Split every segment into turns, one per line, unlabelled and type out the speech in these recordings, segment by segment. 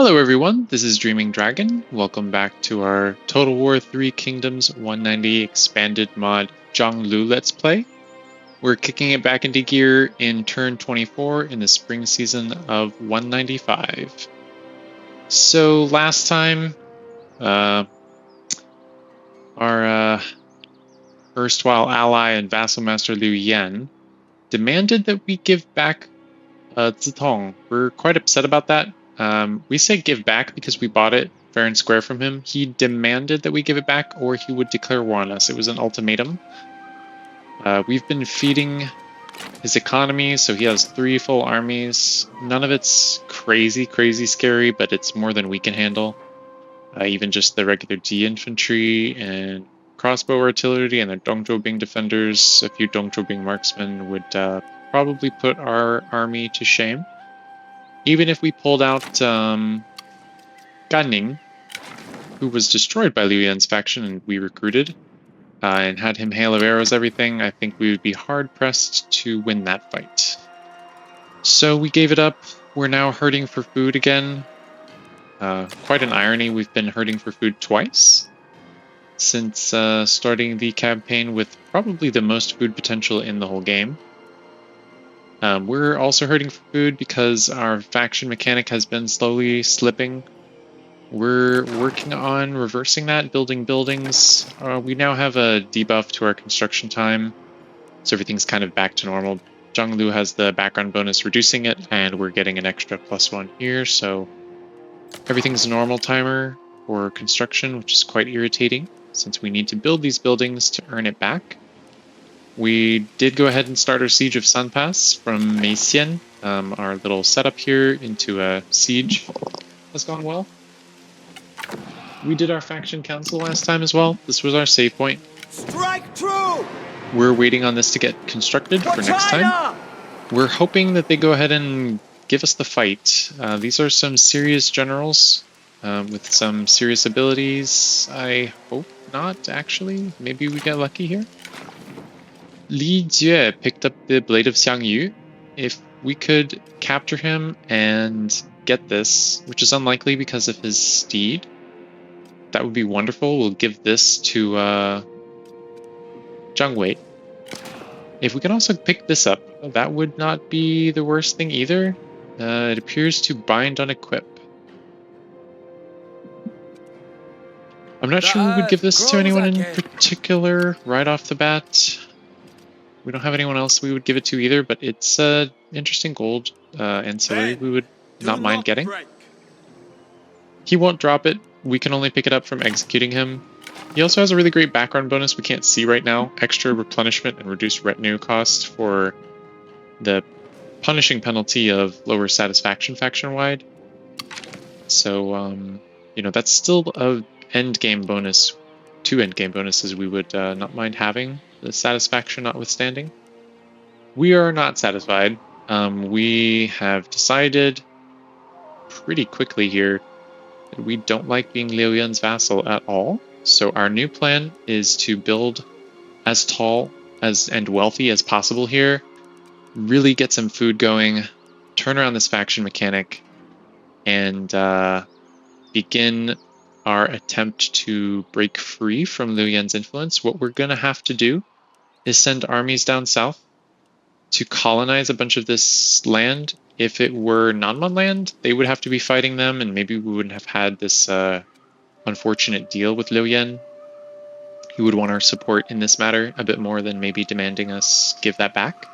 Hello everyone, this is Dreaming Dragon. Welcome back to our Total War 3 Kingdoms 190 Expanded Mod Zhang Lu Let's Play. We're kicking it back into gear in turn 24 in the spring season of 195. So last time, our erstwhile ally and vassal master Liu Yan demanded that we give back Zitong. We're quite upset about that. We say give back because we bought it fair and square from him. He demanded that we give it back or he would declare war on us. It was an ultimatum. We've been feeding his economy, so he has 3 full armies. None of it's crazy scary, but it's more than we can handle. Even just the regular D infantry and crossbow artillery and their Dongzhou defenders, a few Dongzhou marksmen would probably put our army to shame. Even if we pulled out Ganning, who was destroyed by Liu Yan's faction and we recruited, and had him hail of arrows everything, I think we would be hard-pressed to win that fight. So we gave it up. We're now herding for food again. Quite an irony, we've been herding for food twice since starting the campaign with probably the most food potential in the whole game. We're also hurting for food because our faction mechanic has been slowly slipping. We're working on reversing that, building buildings. We now have a debuff to our construction time, so everything's kind of back to normal. Zhang Lu has the background bonus reducing it, and we're getting an extra +1 here, so everything's normal timer for construction, which is quite irritating, since we need to build these buildings to earn it back. We did go ahead and start our siege of Sun Pass from Meixian. Our little setup here into a siege has gone well. We did our faction council last time as well. This was our save point.
Strike true!
We're waiting on this to get constructed for next time. We're hoping that they go ahead and give us the fight. These are some serious generals with some serious abilities. I hope not, actually. Maybe we get lucky here. Li Jie picked up the Blade of Xiangyu. If we could capture him and get this, which is unlikely because of his steed, that would be wonderful. We'll give this to Zhang Wei. If we can also pick this up, that would not be the worst thing either. It appears to bind on equip. I'm not sure we would give this to anyone in particular right off the bat. We don't have anyone else we would give it to either, but it's interesting gold ancillary we would not mind getting. He won't drop it. We can only pick it up from executing him. He also has a really great background bonus we can't see right now. Extra replenishment and reduced retinue cost for the punishing penalty of lower satisfaction faction-wide. So, you know, that's still a end-game bonus. 2 end-game bonuses we would not mind having. The satisfaction notwithstanding. We are not satisfied. We have decided pretty quickly here that we don't like being Liu Yan's vassal at all. So our new plan is to build as tall and wealthy as possible here, really get some food going, turn around this faction mechanic, and begin our attempt to break free from Liu Yan's influence. What we're going to have to do is send armies down south to colonize a bunch of this land. If it were non-Mon land, they would have to be fighting them, and maybe we wouldn't have had this unfortunate deal with Liu Yan. He would want our support in this matter a bit more than maybe demanding us give that back.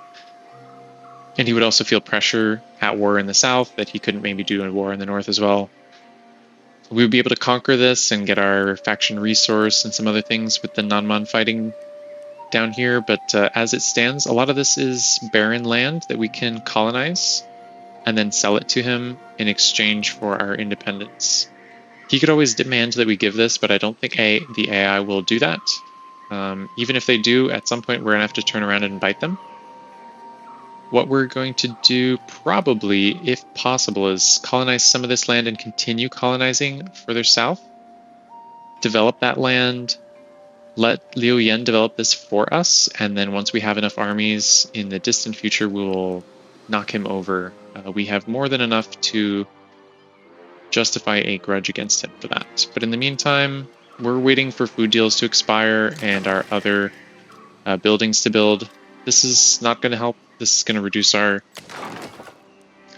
And he would also feel pressure at war in the south that he couldn't maybe do a war in the north as well. We would be able to conquer this and get our faction resource and some other things with the non-Mon fighting down here, but as it stands, a lot of this is barren land that we can colonize and then sell it to him in exchange for our independence. He could always demand that we give this, but I don't think the AI will do that. Even if they do, at some point we're going to have to turn around and invite them. What we're going to do probably, if possible, is colonize some of this land and continue colonizing further south. Develop that land, let Liu Yan develop this for us, and then once we have enough armies in the distant future, we will knock him over. We have more than enough to justify a grudge against him for that. But in the meantime, we're waiting for food deals to expire and our other buildings to build. This is not going to help. This is going to reduce our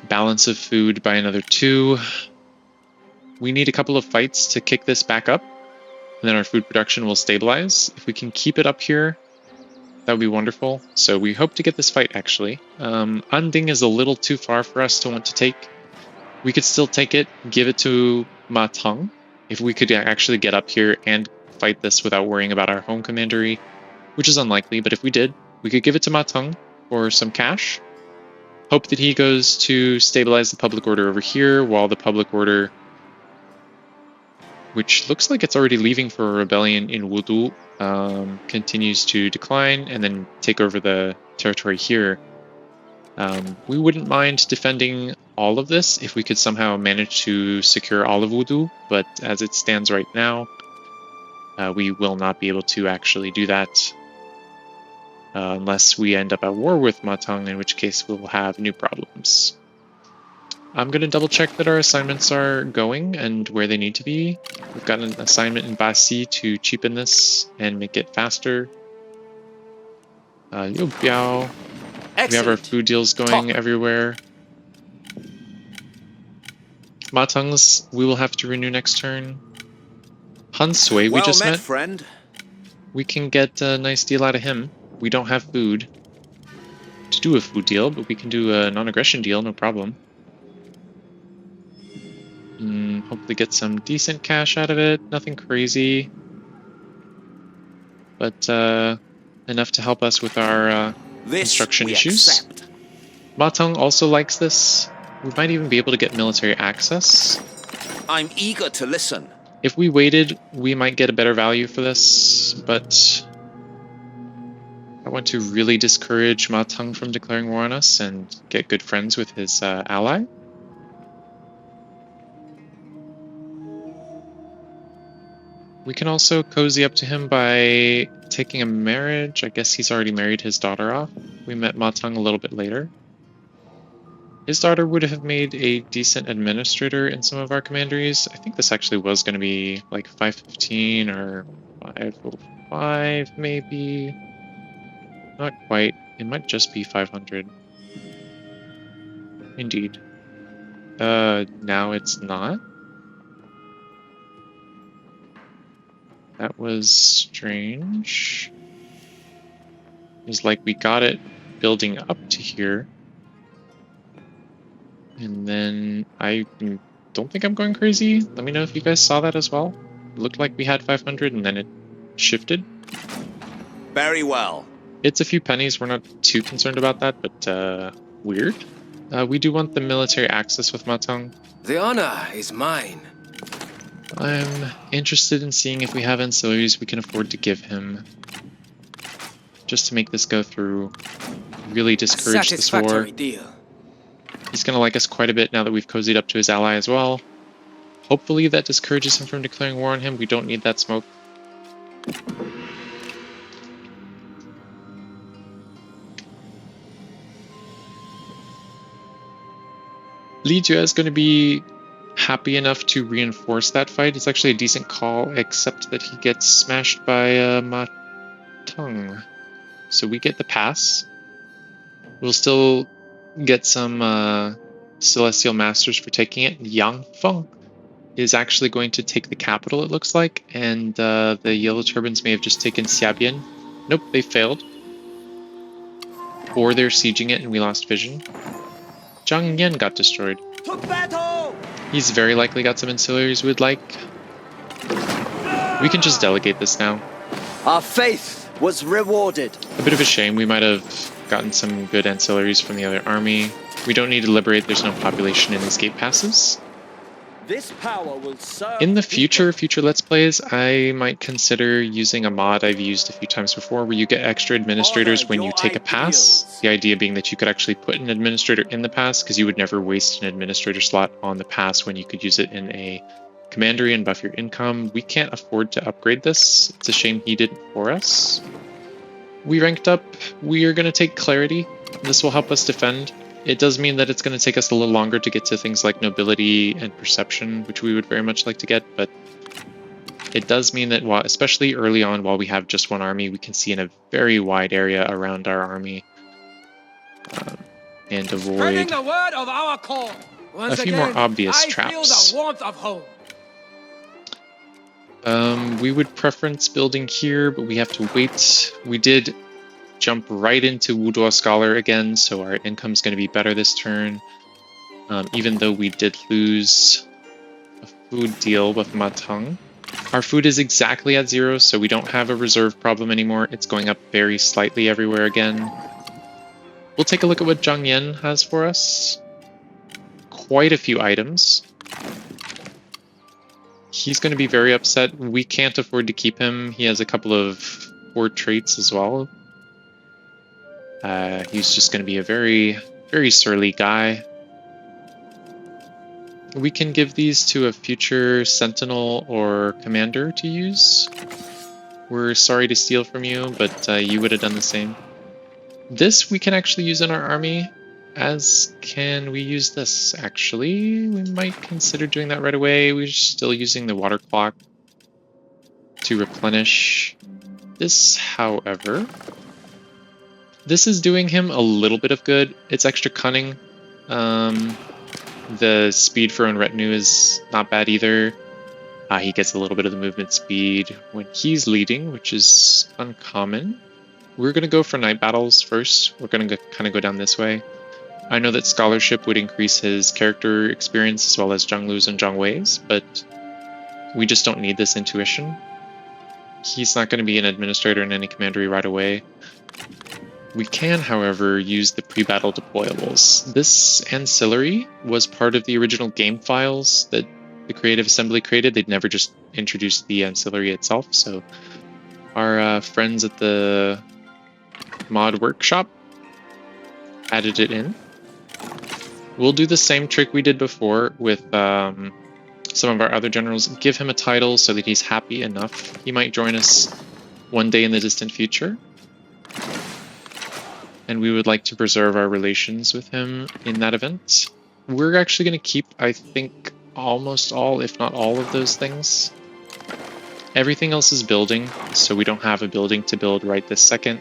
balance of food by another 2. We need a couple of fights to kick this back up, and then our food production will stabilize. If we can keep it up here, that would be wonderful. So we hope to get this fight, actually. Anding is a little too far for us to want to take. We could still take it, give it to Ma Teng. If we could actually get up here and fight this without worrying about our home commandery, which is unlikely, but if we did, we could give it to Ma Teng for some cash. Hope that he goes to stabilize the public order over here, while the public order, which looks like it's already leaving for a rebellion in Wudu, continues to decline and then take over the territory here. We wouldn't mind defending all of this if we could somehow manage to secure all of Wudu, but as it stands right now, we will not be able to actually do that unless we end up at war with Ma Teng, in which case we'll have new problems. I'm going to double check that our assignments are going and where they need to be. We've got an assignment in Basi to cheapen this and make it faster. Liu Biao. We have our food deals going everywhere. Ma Teng's we will have to renew next turn. Han Sui we just met.
Friend.
We can get a nice deal out of him. We don't have food to do a food deal, but we can do a non-aggression deal, no problem. Hopefully get some decent cash out of it. Nothing crazy, but enough to help us with our construction issues. Ma Teng also likes this. We might even be able to get military access.
I'm eager to listen.
If we waited, we might get a better value for this, but I want to really discourage Ma Teng from declaring war on us and get good friends with his ally. We can also cozy up to him by taking a marriage. I guess he's already married his daughter off. We met Ma Teng a little bit later. His daughter would have made a decent administrator in some of our commanderies. I think this actually was going to be like 515 or 505 maybe. Not quite. It might just be 500. Indeed. Now it's not. That was strange. It was like we got it building up to here. And then I don't think I'm going crazy. Let me know if you guys saw that as well. It looked like we had 500 and then it shifted.
Very well.
It's a few pennies. We're not too concerned about that, but weird. We do want the military access with Ma Teng.
The honor is mine.
I'm interested in seeing if we have ancillaries we can afford to give him. Just to make this go through. Really discourage this war.
Deal.
He's going to like us quite a bit now that we've cozied up to his ally as well. Hopefully that discourages him from declaring war on him. We don't need that smoke. Li Jue is going to be happy enough to reinforce that fight. It's actually a decent call, except that he gets smashed by Ma Teng. So we get the pass. We'll still get some Celestial Masters for taking it. Yang Feng is actually going to take the capital, it looks like, and the Yellow Turbans may have just taken Xiabian. Nope, they failed. Or they're sieging it and we lost vision. Zhang Yan got destroyed.
To battle!
He's very likely got some ancillaries we'd like. We can just delegate this now.
Our faith was rewarded.
A bit of a shame. We might have gotten some good ancillaries from the other army. We don't need to liberate. There's no population in these gate passes.
This power will serve
In the future Let's Plays, I might consider using a mod I've used a few times before where you get extra administrators when you take a pass. The idea being that you could actually put an administrator in the pass because you would never waste an administrator slot on the pass when you could use it in a commandery and buff your income. We can't afford to upgrade this. It's a shame he did it for us. We ranked up. We are going to take Clarity. This will help us defend. It does mean that it's going to take us a little longer to get to things like nobility and perception, which we would very much like to get, but it does mean that, especially early on, while we have just one army, we can see in a very wide area around our army and avoid
the word of our call. Once
a few more obvious
I
traps.
feel the warmth of home.
We would preference building here, but we have to wait. We did jump right into Wuduo Scholar again, so our income's going to be better this turn. Even though we did lose a food deal with Matang. Our food is exactly at 0, so we don't have a reserve problem anymore. It's going up very slightly everywhere again. We'll take a look at what Zhang Yan has for us. Quite a few items. He's going to be very upset. We can't afford to keep him. He has a couple of poor traits as well. He's just going to be a very, very surly guy. We can give these to a future sentinel or commander to use. We're sorry to steal from you, but you would have done the same. This we can actually use in our army, as can we use this, actually. We might consider doing that right away. We're still using the water clock to replenish. This, however, this is doing him a little bit of good. It's extra cunning. The speed for own retinue is not bad either. He gets a little bit of the movement speed when he's leading, which is uncommon. We're going to go for night battles first. We're going to kind of go down this way. I know that scholarship would increase his character experience as well as Zhang Lu's and Zhang Wei's, but we just don't need this intuition. He's not going to be an administrator in any commandery right away. We can, however, use the pre-battle deployables. This ancillary was part of the original game files that the Creative Assembly created. They'd never just introduced the ancillary itself, so our friends at the mod workshop added it in. We'll do the same trick we did before with some of our other generals. Give him a title so that he's happy enough. He might join us one day in the distant future. And we would like to preserve our relations with him in that event. We're actually going to keep, I think, almost all, if not all of those things. Everything else is building, so we don't have a building to build right this second.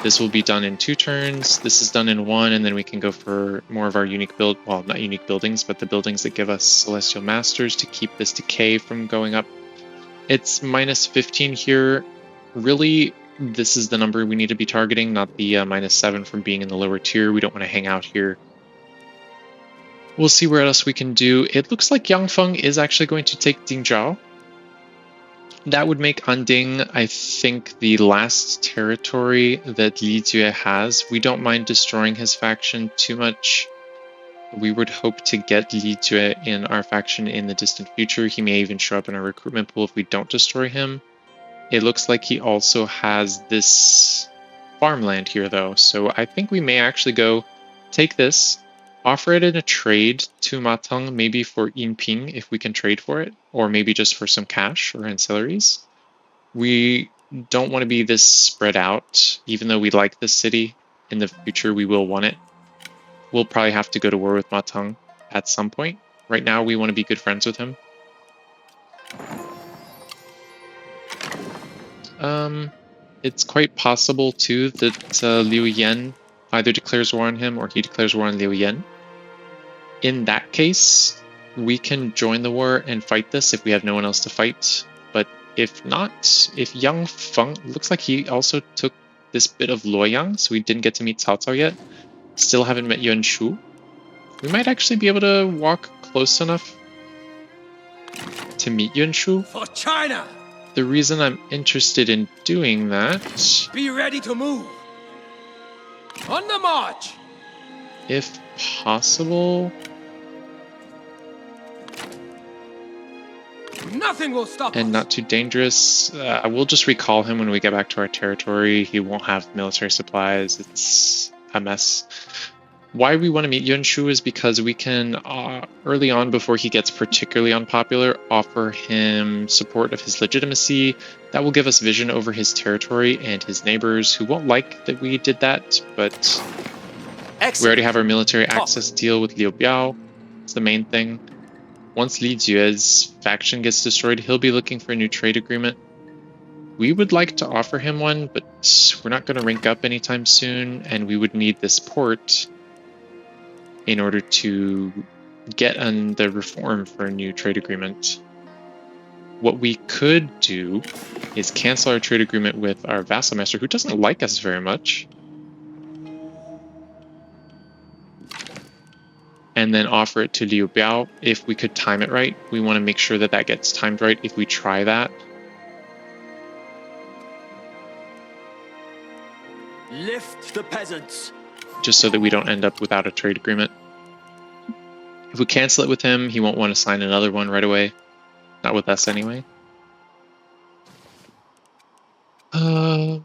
This will be done in 2 turns. This is done in 1, and then we can go for more of our unique build, well, not unique buildings, but the buildings that give us Celestial Masters to keep this decay from going up. It's minus 15 here. Really, this is the number we need to be targeting, not the minus 7 from being in the lower tier. We don't want to hang out here. We'll see what else we can do. It looks like Yang Feng is actually going to take Dingzhao. That would make Anding, I think, the last territory that Li Jue has. We don't mind destroying his faction too much. We would hope to get Li Jue in our faction in the distant future. He may even show up in our recruitment pool if we don't destroy him. It looks like he also has this farmland here, though, so I think we may actually go take this, offer it in a trade to Matang, maybe for Yinping if we can trade for it, or maybe just for some cash or ancillaries. We don't want to be this spread out, even though we like this city. In the future, we will want it. We'll probably have to go to war with Matang at some point. Right now, we want to be good friends with him. It's quite possible, too, that Liu Yan either declares war on him or he declares war on Liu Yan. In that case, we can join the war and fight this if we have no one else to fight. But if not, if Yang Feng, looks like he also took this bit of Luoyang, so we didn't get to meet Cao Cao yet. Still haven't met Yuan Shu. We might actually be able to walk close enough to meet Yuan Shu.
For China!
The reason I'm interested in doing that,
Be ready to move! On the march!
if possible,
Nothing will stop
and
us.
not too dangerous, we'll just recall him when we get back to our territory. He won't have military supplies. It's a mess. Why we want to meet Yuan Shu is because we can, early on before he gets particularly unpopular, offer him support of his legitimacy. That will give us vision over his territory and his neighbors, who won't like that we did that, but We already have our military access deal with Liu Biao. It's the main thing. Once Li Jue's faction gets destroyed, he'll be looking for a new trade agreement. We would like to offer him one, but we're not going to rank up anytime soon, and we would need this port in order to get on the reform for a new trade agreement. What we could do is cancel our trade agreement with our vassal master, who doesn't like us very much, and then offer it to Liu Biao if we could time it right. We want to make sure that that gets timed right if we try that.
Lift the peasants.
Just so that we don't end up without a trade agreement. If we cancel it with him, he won't want to sign another one right away. Not with us anyway. Not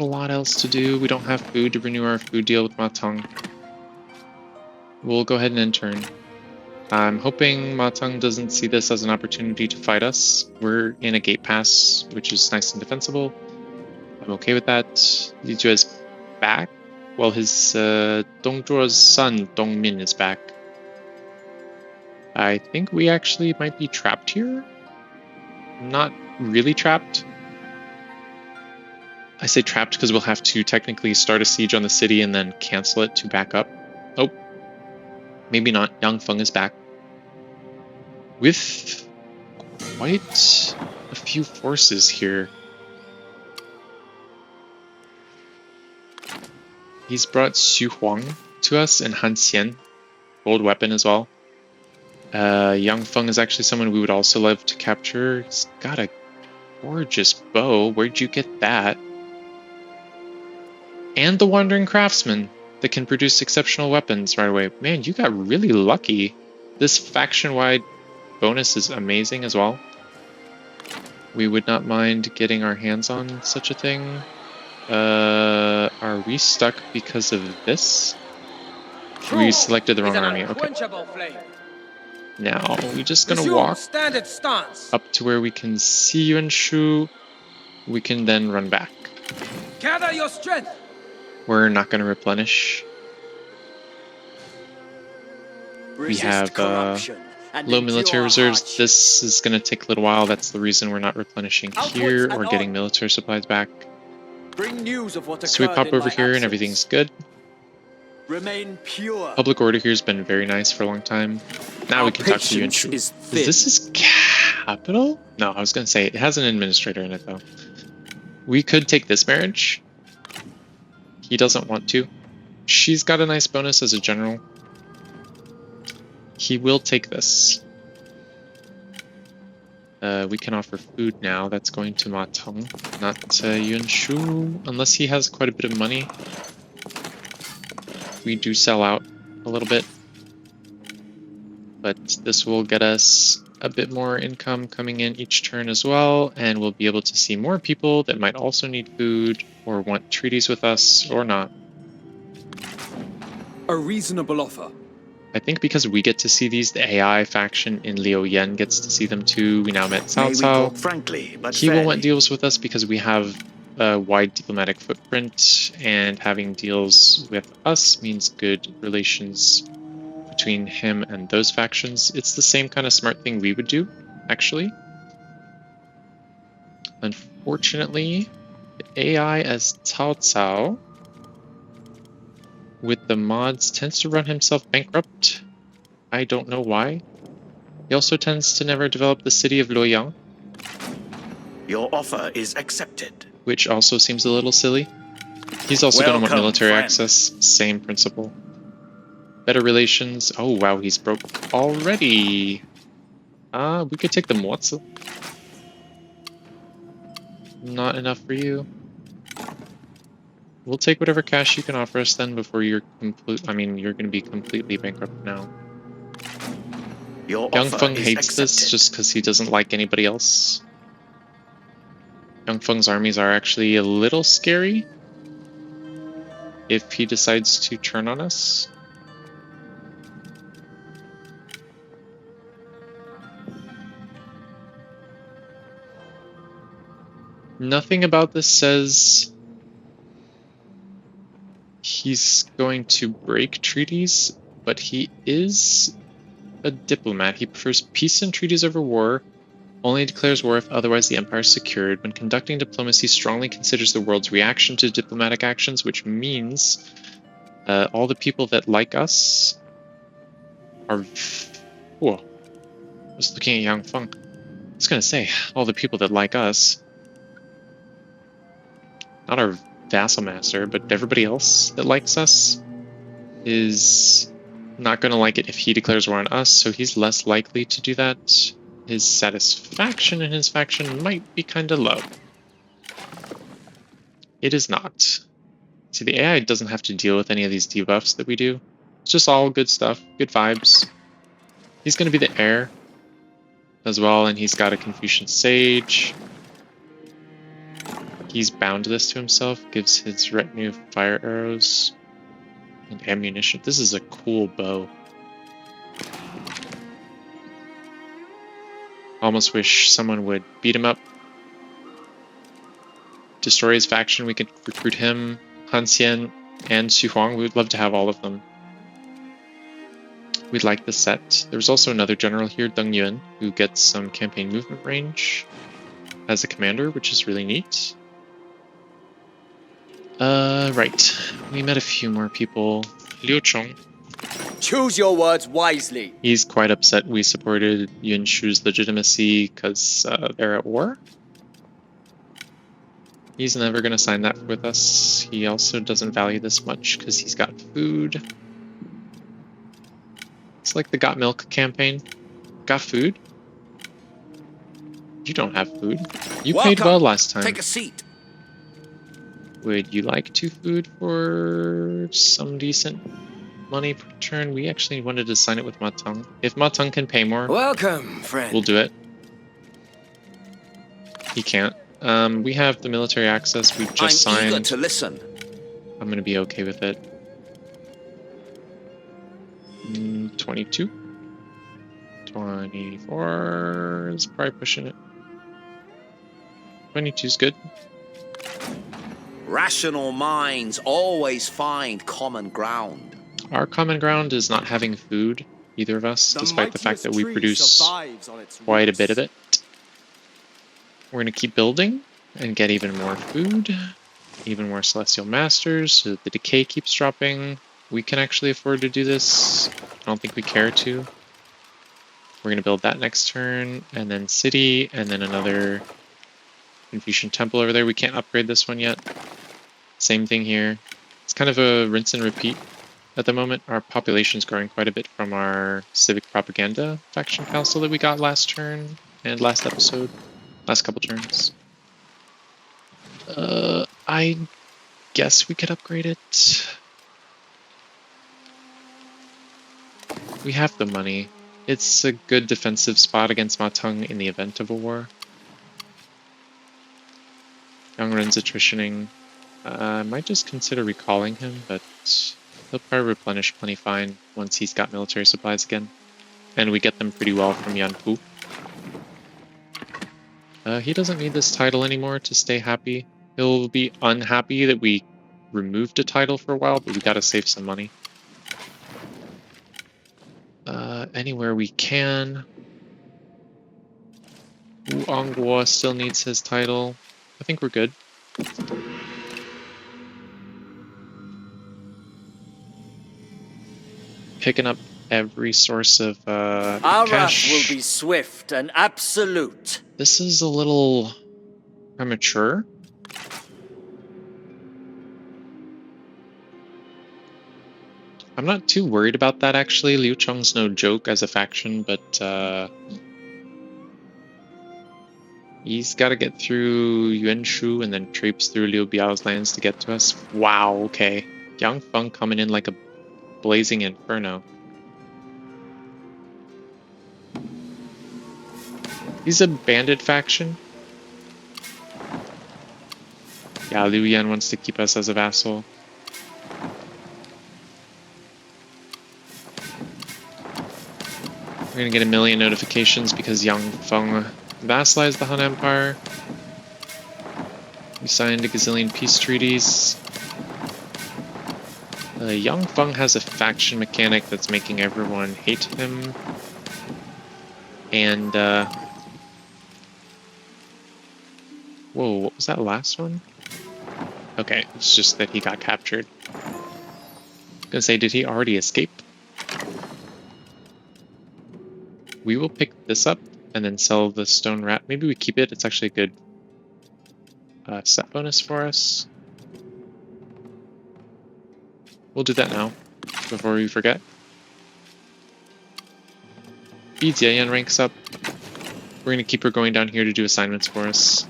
a lot else to do. We don't have food to renew our food deal with Ma Teng. We'll go ahead and intern. I'm hoping Ma Teng doesn't see this as an opportunity to fight us. We're in a gate pass, which is nice and defensible. I'm okay with that. Li Jue is back, while his Dongzhuo's son, Dongmin, is back. I think we actually might be trapped here. Not really trapped. I say trapped because we'll have to technically start a siege on the city and then cancel it to back up. Oh, maybe not. Yang Feng is back. With quite a few forces here. He's brought Xu Huang to us and Han Xian, gold weapon as well. Yang Feng is actually someone we would also love to capture. He's got a gorgeous bow. Where'd you get that? And the Wandering Craftsman that can produce exceptional weapons right away. Man, you got really lucky. This faction-wide bonus is amazing as well. We would not mind getting our hands on such a thing. Are we stuck because of this? We selected the wrong army. Okay. Now we're just gonna walk up to where we can see Yuan Shu. We can then run back.
Gather your strength.
We're not gonna replenish. We have low military reserves. This is gonna take a little while. That's the reason we're not replenishing here or getting military supplies back.
Bring news of what
So we pop over here and everything's good.
Remain pure.
Public order here has been very nice for a long time. Now we can talk to Yuan Shu. Is this his capital? No, I was going to say it has an administrator in it though. We could take this marriage. He doesn't want to. She's got a nice bonus as a general. He will take this. We can offer food now. That's going to Ma Teng, not Yuan Shu, unless he has quite a bit of money. We do sell out a little bit, but this will get us a bit more income coming in each turn as well, and we'll be able to see more people that might also need food or want treaties with us or not.
A reasonable offer.
I think because we get to see these, the AI faction in Liu Yan gets to see them too. We now met Cao Cao.
Frankly, but
he will want deals with us because we have a wide diplomatic footprint, and having deals with us means good relations between him and those factions. It's the same kind of smart thing we would do, actually. Unfortunately, the AI as Cao Cao with the mods tends to run himself bankrupt. I don't know why. He also tends to never develop the city of Luoyang.
Your offer is accepted.
Which also seems a little silly. He's also going to want military access. Same principle. Better relations. Oh wow, he's broke already. We could take the Mozi. Not enough for you. We'll take whatever cash you can offer us then before you're you're going to be completely bankrupt now. Yang Feng hates this just because he doesn't like anybody else. Yang Feng's armies are actually a little scary if he decides to turn on us. Nothing about this says he's going to break treaties, but he is a diplomat. He prefers peace and treaties over war, only declares war if otherwise the empire is secured. When conducting diplomacy, strongly considers the world's reaction to diplomatic actions, which means all the people that like us are... Whoa. I was looking at Yang Feng. I was going to say, all the people that like us, not our vassal master, but everybody else that likes us is not going to like it if he declares war on us, so he's less likely to do that. His satisfaction in his faction might be kind of low. It is not. See, the AI doesn't have to deal with any of these debuffs that we do. It's just all good stuff, good vibes. He's going to be the heir as well, and he's got a Confucian Sage. He's bound this to himself, gives his retinue fire arrows and ammunition. This is a cool bow. Almost wish someone would beat him up, destroy his faction. We could recruit him, Han Xian, and Xu Huang. We would love to have all of them. We'd like the set. There's also another general here, Deng Yuan, who gets some campaign movement range as a commander, which is really neat. Right. We met a few more people. Liu Chong.
Choose your words wisely.
He's quite upset we supported Yun Shu's legitimacy because they're at war. He's never going to sign that with us. He also doesn't value this much because he's got food. It's like the Got Milk campaign. Got food? You don't have food. You paid well last time.
Take a seat.
Would you like 2 food for some decent money per turn? We actually wanted to sign it with Matang. If Matang can pay more,
Welcome, friend.
we'll do it. He can't. We have the military access. We've just signed.
Eager to listen.
I'm gonna be okay with it. 22. 24 is probably pushing it. 22 is good.
Rational minds always find common ground.
Our common ground is not having food, either of us, despite the fact that we produce quite a bit of it. We're going to keep building and get even more food, even more Celestial Masters, so that the decay keeps dropping. We can actually afford to do this. I don't think we care to. We're going to build that next turn, and then City, and then another Confucian Temple over there. We can't upgrade this one yet. Same thing here. It's kind of a rinse and repeat at the moment. Our population's growing quite a bit from our Civic Propaganda Faction Council that we got last turn and last episode. Last couple turns. I guess we could upgrade it. We have the money. It's a good defensive spot against Matang in the event of a war. Yangren's attritioning. I might just consider recalling him, but he'll probably replenish plenty fine once he's got military supplies again. And we get them pretty well from Yan Hu. He doesn't need this title anymore to stay happy. He'll be unhappy that we removed a title for a while, but we gotta save some money. Anywhere we can. Anguo still needs his title. I think we're good. Picking up every source of
Our
cash.
wrath will be swift and absolute.
This is a little premature. I'm not too worried about that, actually. Liu Chong's no joke as a faction, but he's got to get through Yuan Shu and then traipse through Liu Biao's lands to get to us. Wow, okay. Yang Feng coming in like a blazing inferno. He's a bandit faction. Yeah, Liu Yan wants to keep us as a vassal. We're gonna get a million notifications because Yang Feng vassalized the Han Empire. We signed a gazillion peace treaties. Yang Feng has a faction mechanic that's making everyone hate him. And, whoa, what was that last one? Okay, it's just that he got captured. I was gonna say, did he already escape? We will pick this up and then sell the stone rat. Maybe we keep it, it's actually a good set bonus for us. We'll do that now, before we forget. Liu Yan ranks up. We're gonna keep her going down here to do assignments for us.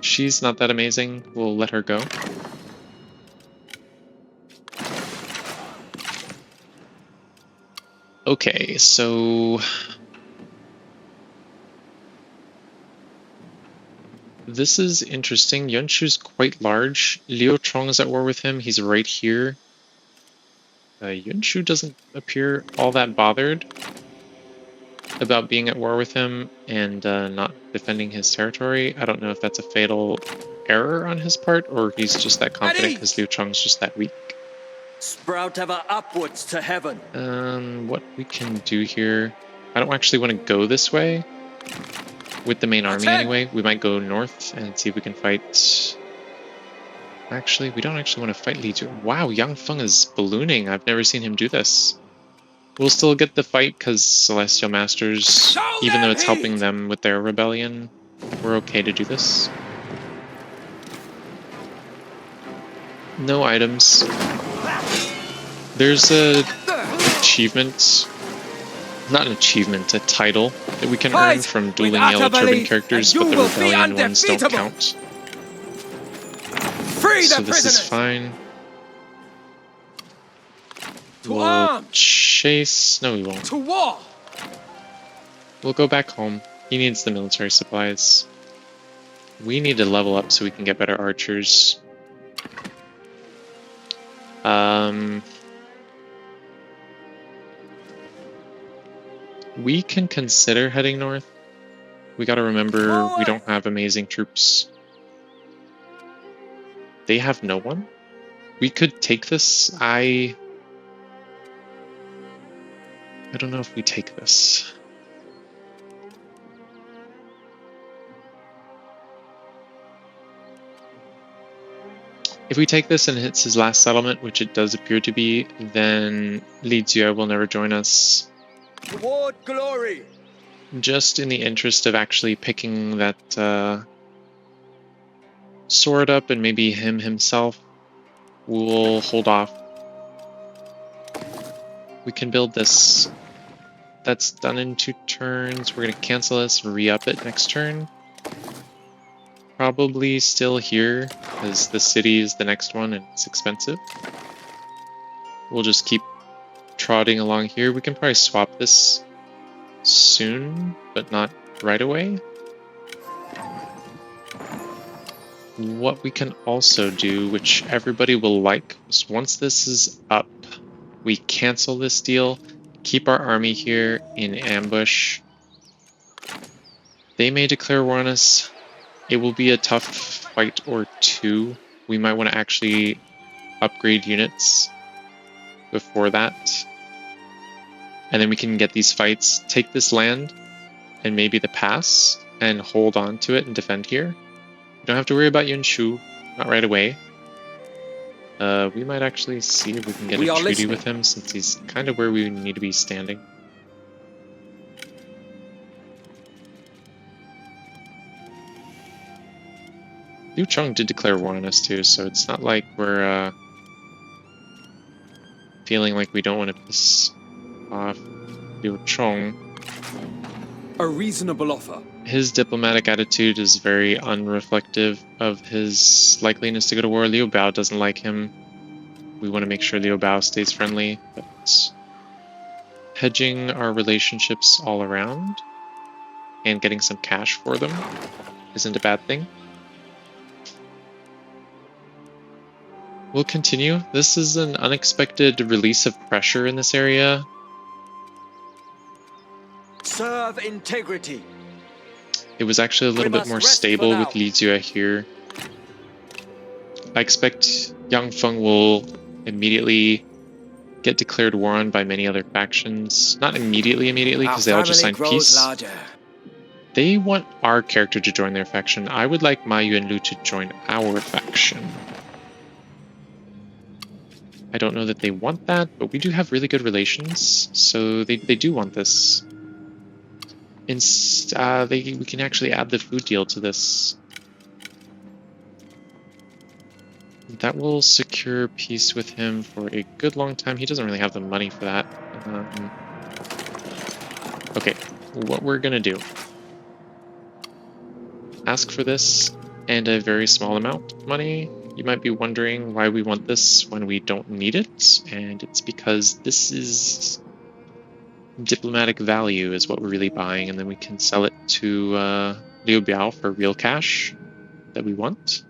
She's not that amazing, we'll let her go. Okay, so... this is interesting. Yunshu's quite large. Liu Chong is at war with him. He's right here. Yunshu doesn't appear all that bothered about being at war with him and not defending his territory. I don't know if that's a fatal error on his part or he's just that confident because Liu Chong's just that weak.
Sprout ever upwards to heaven.
What we can do here... I don't actually want to go this way with the main army anyway. We might go north and see if we can fight... Actually, we don't actually want to fight Li Zhu. Wow, Yang Feng is ballooning. I've never seen him do this. We'll still get the fight because Celestial Masters, even though it's helping them with their rebellion, we're okay to do this. No items. There's a achievement, not an achievement, a title that we can earn from dueling Yellow Turban characters, but the rebellion ones don't count. So this is fine. We'll chase... no, we won't.
To war!
We'll go back home. He needs the military supplies. We need to level up so we can get better archers. We can consider heading north. We gotta remember we don't have amazing troops. They have no one? We could take this. I don't know if we take this. If we take this and hits his last settlement, which it does appear to be, then Li Zhu will never join us.
Toward glory.
Just in the interest of actually picking that sword up and maybe him himself, we'll hold off. We can build this. That's done in 2 turns. We're going to cancel this and re-up it next turn. Probably still here, because the city is the next one and it's expensive. We'll just keep trotting along here. We can probably swap this soon, but not right away. What we can also do, which everybody will like, is once this is up, we cancel this deal, keep our army here in ambush. They may declare war on us. It will be a tough fight or two. We might want to actually upgrade units before that. And then we can get these fights, take this land, and maybe the pass, and hold on to it and defend here. We don't have to worry about Yunshu, not right away. We might actually see if we can get a treaty with him, since he's kind of where we need to be standing. Liu Chong did declare war on us too, so it's not like we're feeling like we don't want to piss off Liu Chong.
A reasonable offer.
His diplomatic attitude is very unreflective of his likeliness to go to war. Liu Bao doesn't like him. We want to make sure Liu Bao stays friendly, but hedging our relationships all around and getting some cash for them isn't a bad thing. We'll continue. This is an unexpected release of pressure in this area.
Serve integrity.
It was actually a little bit more stable with Li Zhu here. I expect Yang Feng will immediately get declared war on by many other factions. Not immediately, because they all just signed peace.
Larger.
They want our character to join their faction. I would like Ma Yuanlu to join our faction. I don't know that they want that, but we do have really good relations, so they do want this. We can actually add the food deal to this. That will secure peace with him for a good long time. He doesn't really have the money for that. Okay, what we're gonna do. Ask for this and a very small amount of money. You might be wondering why we want this when we don't need it, and it's because this is diplomatic value is what we're really buying, and then we can sell it to Liu Biao for real cash that we want.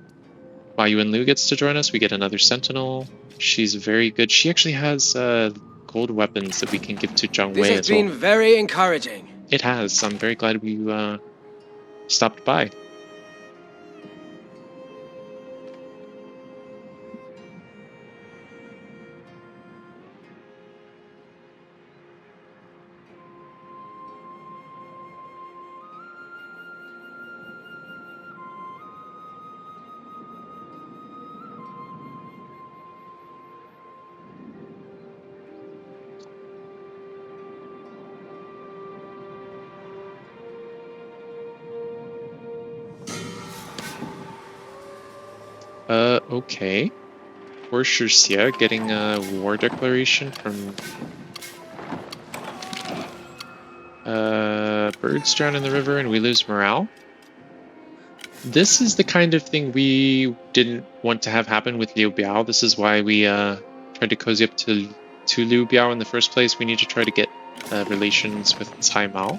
Ma Yuanlu gets to join us. We get another sentinel. She's very good. She actually has gold weapons that we can give to Zhang Wei
This has
as well.
been very encouraging.
It has. I'm very glad we stopped by. Okay. We're Shurxia getting a war declaration from birds drown in the river and we lose morale. This is the kind of thing we didn't want to have happen with Liu Biao. This is why we tried to cozy up to Liu Biao in the first place. We need to try to get relations with Cai Mao.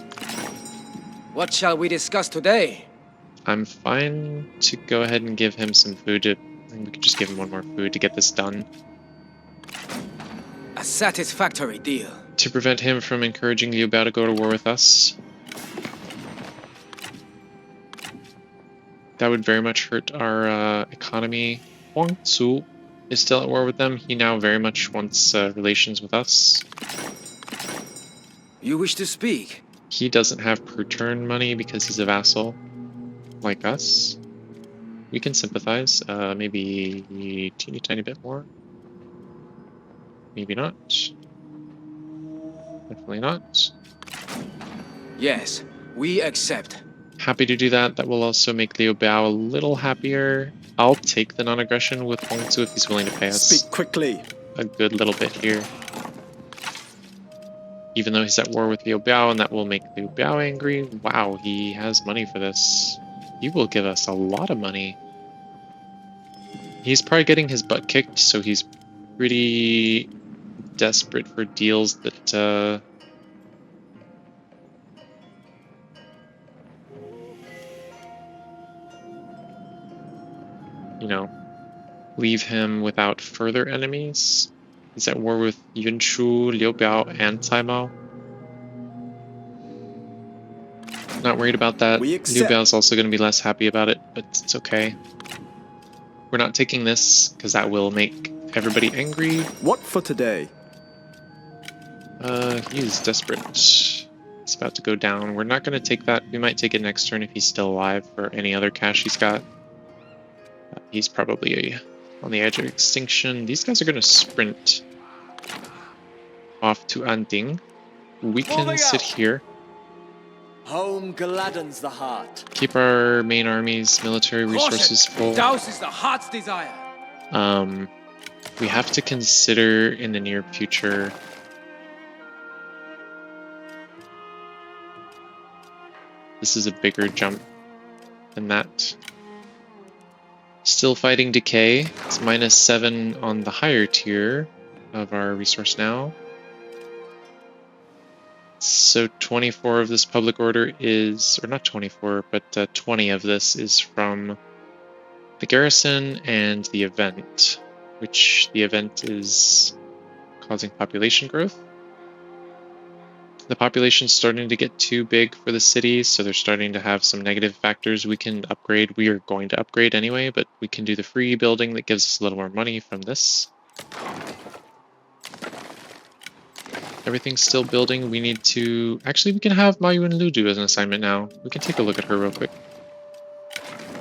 What shall we discuss today?
I'm fine to go ahead and give him some food. I think we could just give him one more food to get this done.
A satisfactory deal.
To prevent him from encouraging Liu Biao to go to war with us. That would very much hurt our economy. Huang Tzu is still at war with them. He now very much wants relations with us.
You wish to speak?
He doesn't have per turn money because he's a vassal, like us. We can sympathize. Maybe a teeny tiny bit more. Maybe not. Definitely not.
Yes, we accept.
Happy to do that. That will also make Liu Biao a little happier. I'll take the non-aggression with Huang Tzu if he's willing to pay us
Speak quickly.
a good little bit here. Even though he's at war with Liu Biao, and that will make Liu Biao angry. Wow, he has money for this. He will give us a lot of money. He's probably getting his butt kicked, so he's pretty desperate for deals that you know, leave him without further enemies. He's at war with Yunshu, Liu Biao, and Cai Mao. Not worried about that. Liu Biao is also going to be less happy about it, but it's okay. We're not taking this because that will make everybody angry.
What for today?
He's desperate. It's about to go down. We're not going to take that. We might take it next turn if he's still alive, or any other cash he's got. He's probably on the edge of extinction. These guys are going to sprint off to Anding. We can sit here.
Home gladdens the heart.
Keep our main army's military resources full.
Douses the heart's desire.
We have to consider in the near future this is a bigger jump than that. Still fighting decay. It's -7 on the higher tier of our resource now. So 24 of this public order is, or not 24, but 20 of this is from the garrison and the event, which the event is causing population growth. The population's starting to get too big for the city, so they're starting to have some negative factors we can upgrade. We are going to upgrade anyway, but we can do the free building that gives us a little more money from this. Everything's still building. We need to... Actually, we can have Mayu and Lu do as an assignment now. We can take a look at her real quick.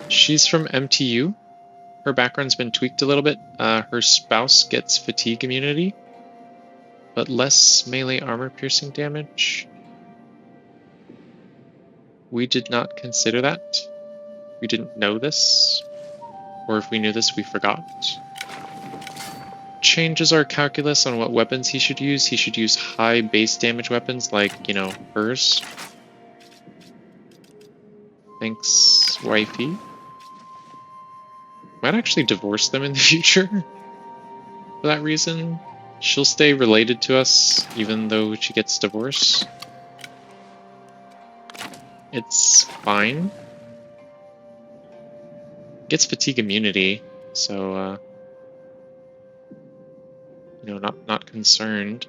She's from MTU. Her background's been tweaked a little bit. Her spouse gets fatigue immunity, but less melee armor piercing damage. We did not consider that. We didn't know this. Or if we knew this, we forgot. Changes our calculus on what weapons he should use. He should use high base damage weapons like, you know, hers. Thanks, wifey. Might actually divorce them in the future for that reason. She'll stay related to us even though she gets divorced. It's fine. Gets fatigue immunity, so you know, not concerned.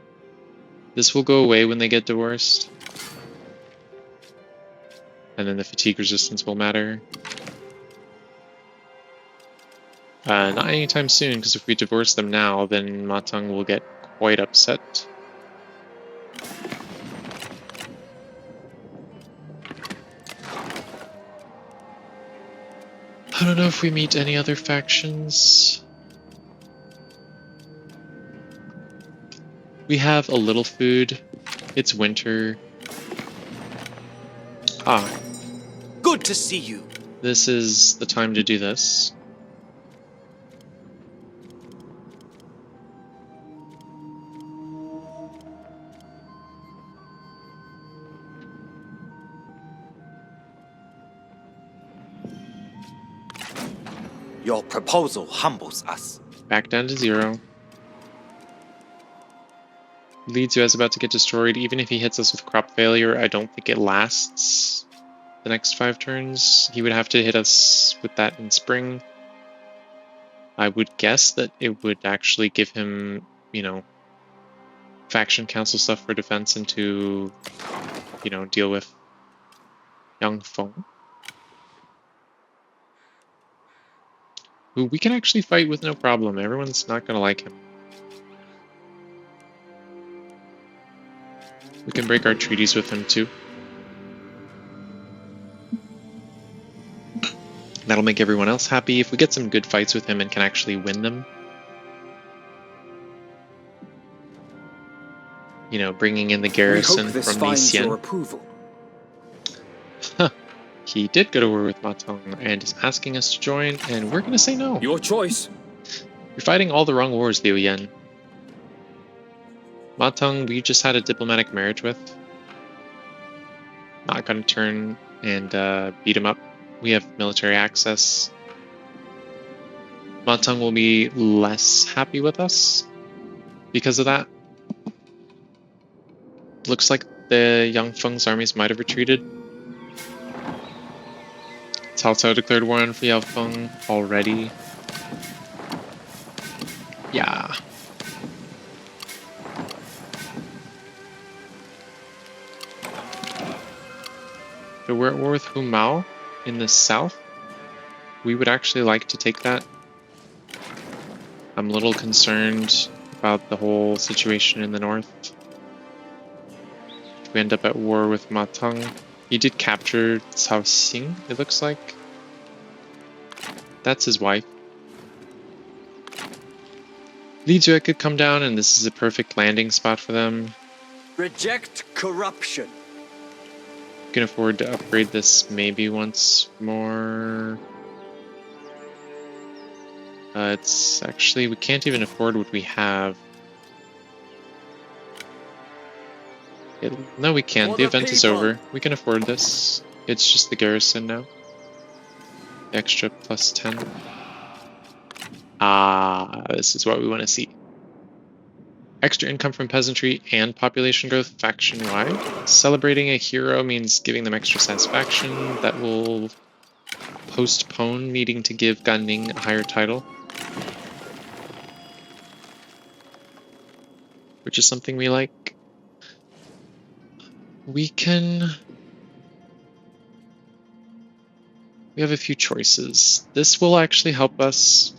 This will go away when they get divorced. And then the fatigue resistance will matter. Not anytime soon, because if we divorce them now, then Matang will get quite upset. I don't know if we meet any other factions. We have a little food. It's winter. Ah.
Good to see you.
This is the time to do this.
Your proposal humbles us.
Back down to 0. Li Zue is about to get destroyed. Even if he hits us with crop failure, I don't think it lasts the next 5 turns. He would have to hit us with that in spring. I would guess that it would actually give him, you know, faction council stuff for defense and to, you know, deal with young Feng, who we can actually fight with no problem. Everyone's not gonna like him. We can break our treaties with him too. That'll make everyone else happy if we get some good fights with him and can actually win them. You know, bringing in the garrison from Liu Yan.
approval.
He did go to war with Matang and is asking us to join, and we're gonna say no.
Your choice.
You're fighting all the wrong wars, Liu Yan. Matang, we just had a diplomatic marriage with. Not gonna turn and beat him up. We have military access. Matang will be less happy with us because of that. Looks like the young Feng's armies might have retreated. Cao Cao declared war on Liao Feng already. Yeah. So we're at war with Hu Mao in the south. We would actually like to take that. I'm a little concerned about the whole situation in the north. If we end up at war with Matang. He did capture Cao Xing, it looks like. That's his wife. Li Zue could come down, and this is a perfect landing spot for them.
Reject corruption.
We can afford to upgrade this maybe once more. It's actually, we can't even afford what we have. No, we can. The event is over. We can afford this. It's just the garrison now. Extra plus 10. Ah, this is what we want to see. Extra income from peasantry and population growth faction-wide. Celebrating a hero means giving them extra satisfaction. That will postpone needing to give Gan Ning a higher title, which is something we like. We have a few choices. This will actually help us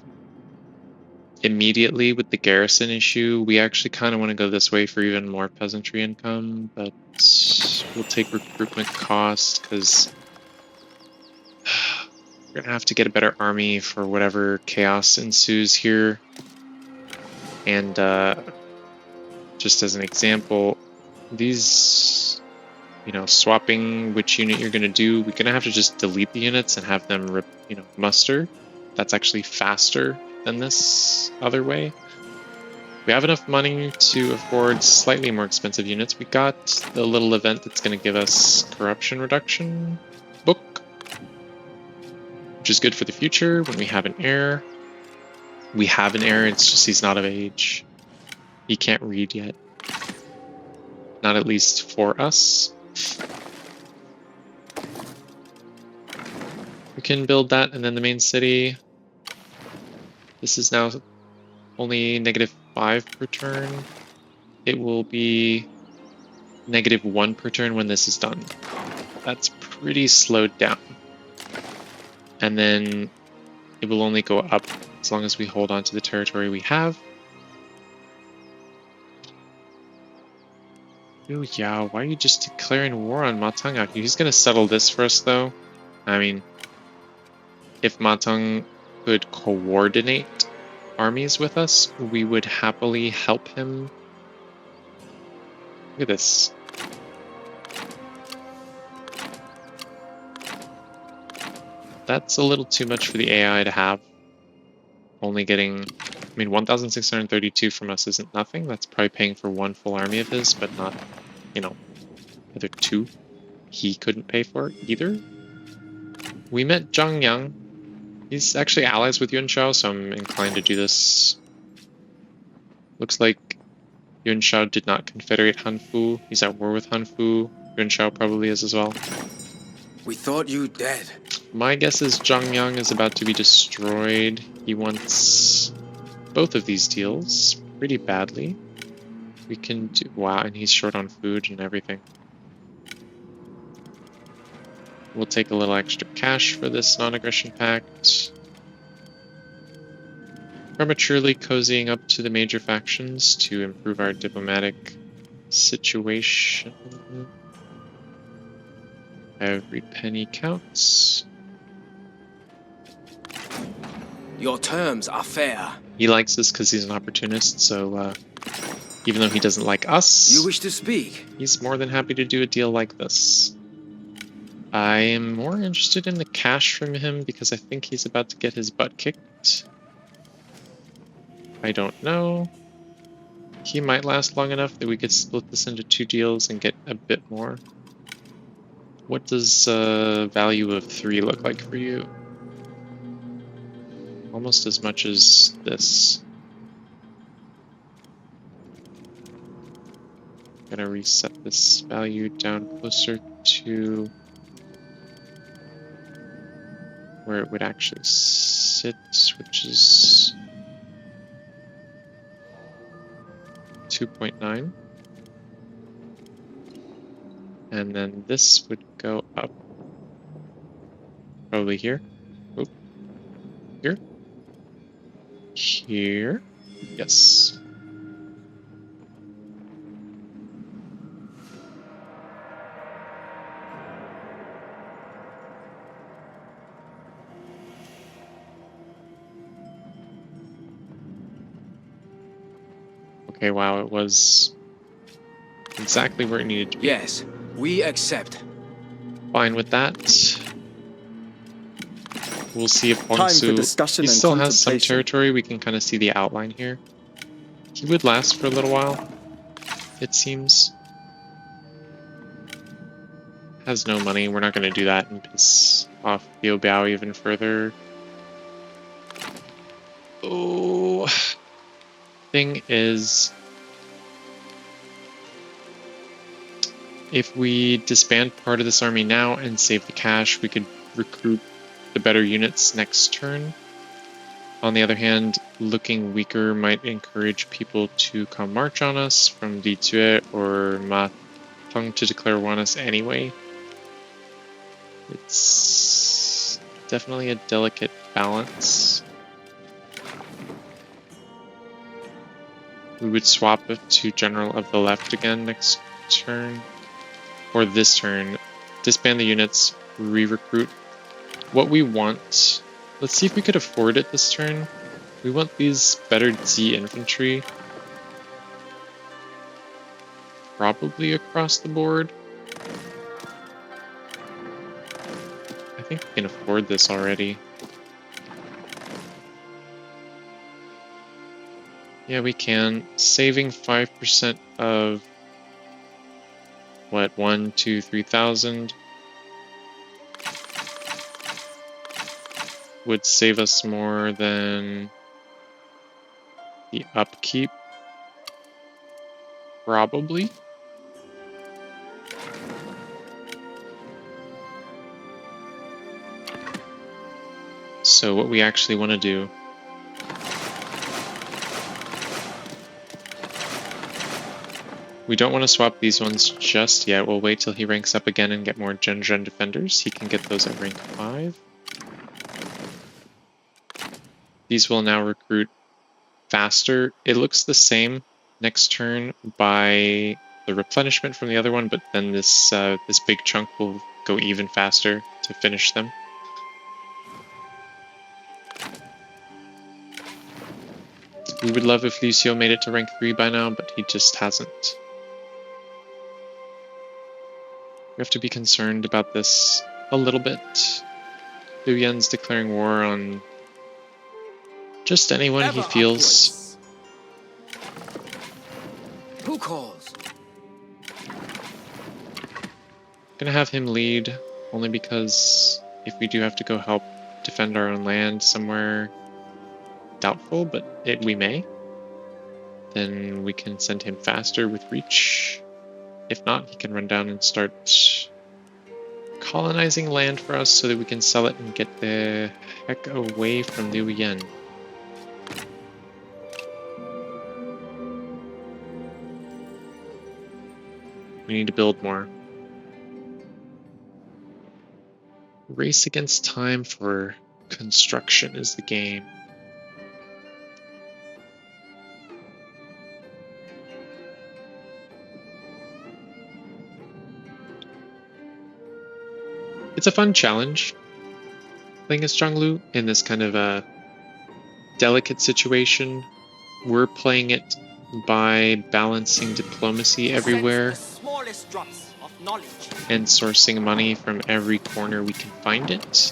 immediately with the garrison issue. We actually kind of want to go this way for even more peasantry income, but we'll take recruitment cost because we're gonna have to get a better army for whatever chaos ensues here. And just as an example, these, you know, swapping which unit you're gonna do, we're gonna have to just delete the units and have them, you know, muster. That's actually faster than this other way. We have enough money to afford slightly more expensive units. We got the little event that's going to give us corruption reduction book, which is good for the future when we have an heir. We have an heir, it's just he's not of age. He can't read yet. Not at least for us. We can build that and then the main city. This is now only -5 per turn. It will be -1 per turn when this is done. That's pretty slowed down. And then it will only go up as long as we hold on to the territory we have. Liu Yan, why are you just declaring war on Matang out here? He's gonna settle this for us though. I mean, if Matang could coordinate armies with us, we would happily help him. Look at this. That's a little too much for the AI to have. Only getting, I mean, 1,632 from us isn't nothing. That's probably paying for one full army of his, but not, you know, other two he couldn't pay for either. We met Zhang Yang. He's actually allies with Yuan Shao, so I'm inclined to do this. Looks like Yuan Shao did not confederate Han Fu. He's at war with Han Fu. Yuan Shao probably is as well.
We thought you dead.
My guess is Zhang Yang is about to be destroyed. He wants both of these deals pretty badly. We can do... Wow, and he's short on food and everything. We'll take a little extra cash for this non-aggression pact. Prematurely cozying up to the major factions to improve our diplomatic situation. Every penny counts.
Your terms are fair.
He likes this because he's an opportunist, so even though he doesn't like us,
You wish to speak?
he's more than happy to do a deal like this. I am more interested in the cash from him because I think he's about to get his butt kicked. I don't know. He might last long enough that we could split this into 2 deals and get a bit more. What does value of 3 look like for you? Almost as much as this. Gonna reset this value down closer to where it would actually sit, which is 2.9. And then this would go up probably here. Oop. Here. Here. Yes. Okay, wow, it was exactly where it needed to be.
Yes, we accept.
Fine with that. We'll see if
Time for
Huangsu...
discussion
He
and
still has some
contemplation.
territory. We can kind of see the outline here. He would last for a little while, it seems. Has no money. We're not going to do that and piss off Liu Biao even further. Oh... Thing is, if we disband part of this army now and save the cash, we could recruit the better units next turn. On the other hand, looking weaker might encourage people to come march on us from Li Tue or Ma Teng to declare war on us anyway. It's definitely a delicate balance. We would swap it to General of the Left again next turn. Or this turn. Disband the units, re-recruit. What we want... Let's see if we could afford it this turn. We want these better Z infantry. Probably across the board. I think we can afford this already. Yeah, we can. Saving 5% of... what, 1, 2, 3,000 would save us more than the upkeep, probably. So what we actually want to do we don't want to swap these ones just yet. We'll wait till he ranks up again and get more Gen defenders. He can get those at rank 5. These will now recruit faster. It looks the same next turn by the replenishment from the other one, but then this this big chunk will go even faster to finish them. We would love if Lucio made it to rank 3 by now, but he just hasn't. We have to be concerned about this a little bit. Liu Yan's declaring war on just anyone he feels.
Who calls?
Gonna have him lead, only because if we do have to go help defend our own land somewhere doubtful, but we may, then we can send him faster with reach. If not, he can run down and start colonizing land for us so that we can sell it and get the heck away from Liu Yan. We need to build more. Race against time for construction is the game. It's a fun challenge playing as Zhang Lu in this kind of a delicate situation. We're playing it by balancing diplomacy everywhere and sourcing money from every corner we can find it.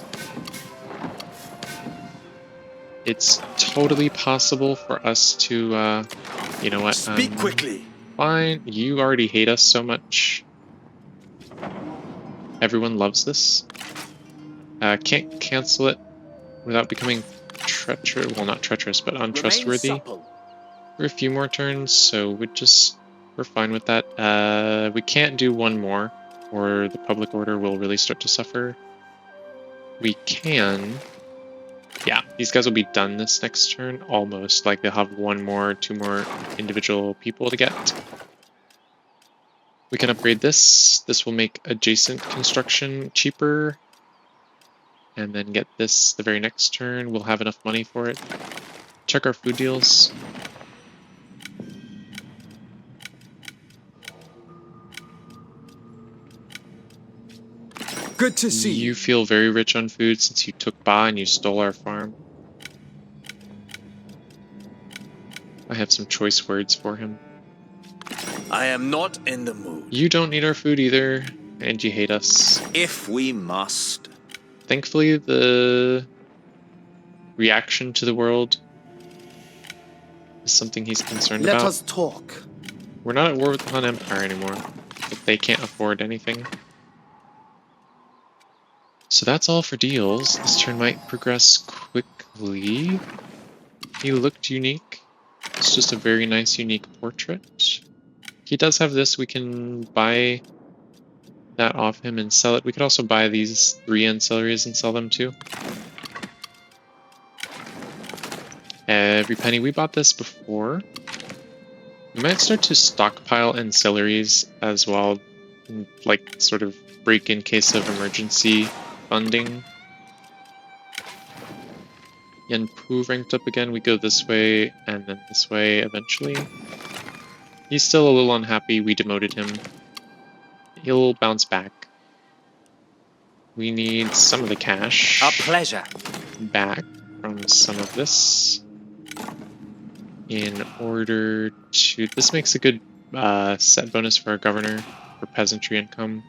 It's totally possible for us to, you know what?
Speak quickly.
Fine, you already hate us so much. Everyone loves this. Can't cancel it without becoming treacherous. Well, not treacherous, but untrustworthy for a few more turns. So we're fine with that. We can't do one more, or the public order will really start to suffer. We can. Yeah, these guys will be done this next turn, almost. Like they'll have one more, 2 more individual people to get. We can upgrade this. This will make adjacent construction cheaper. And then get this the very next turn. We'll have enough money for it. Check our food deals.
Good to see
you. You feel very rich on food since you took Ba and you stole our farm. I have some choice words for him.
I am not in the mood.
You don't need our food either, and you hate us.
If we must.
Thankfully, the reaction to the world is something he's concerned about.
Let us talk.
We're not at war with the Han Empire anymore, but they can't afford anything. So that's all for deals. This turn might progress quickly. He looked unique. It's just a very nice, unique portrait. He does have this. We can buy that off him and sell it. We could also buy these 3 ancillaries and sell them too. Every penny. We bought this before. We might start to stockpile ancillaries as well, like sort of break in case of emergency funding. Yan Pu ranked up again. We go this way and then this way eventually. He's still a little unhappy. We demoted him. He'll bounce back. We need some of the cash.
A pleasure.
Back from some of this in order to... This makes a good set bonus for our governor for peasantry income.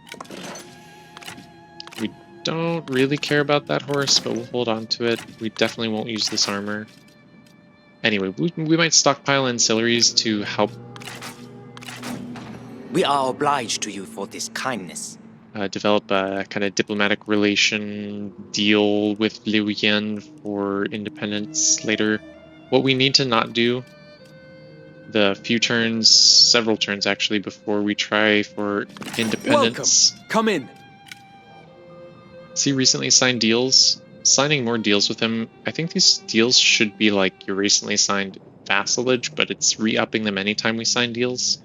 We don't really care about that horse, but we'll hold on to it. We definitely won't use this armor. Anyway, we might stockpile ancillaries to help
We are obliged to you for this kindness.
develop a kind of diplomatic relation deal with Liu Yan for independence later. What we need to not do, the few turns, several turns actually, before we try for independence.
Welcome. Come in.
He recently signed deals. Signing more deals with him, I think these deals should be like your recently signed vassalage, but it's re-upping them anytime we sign deals,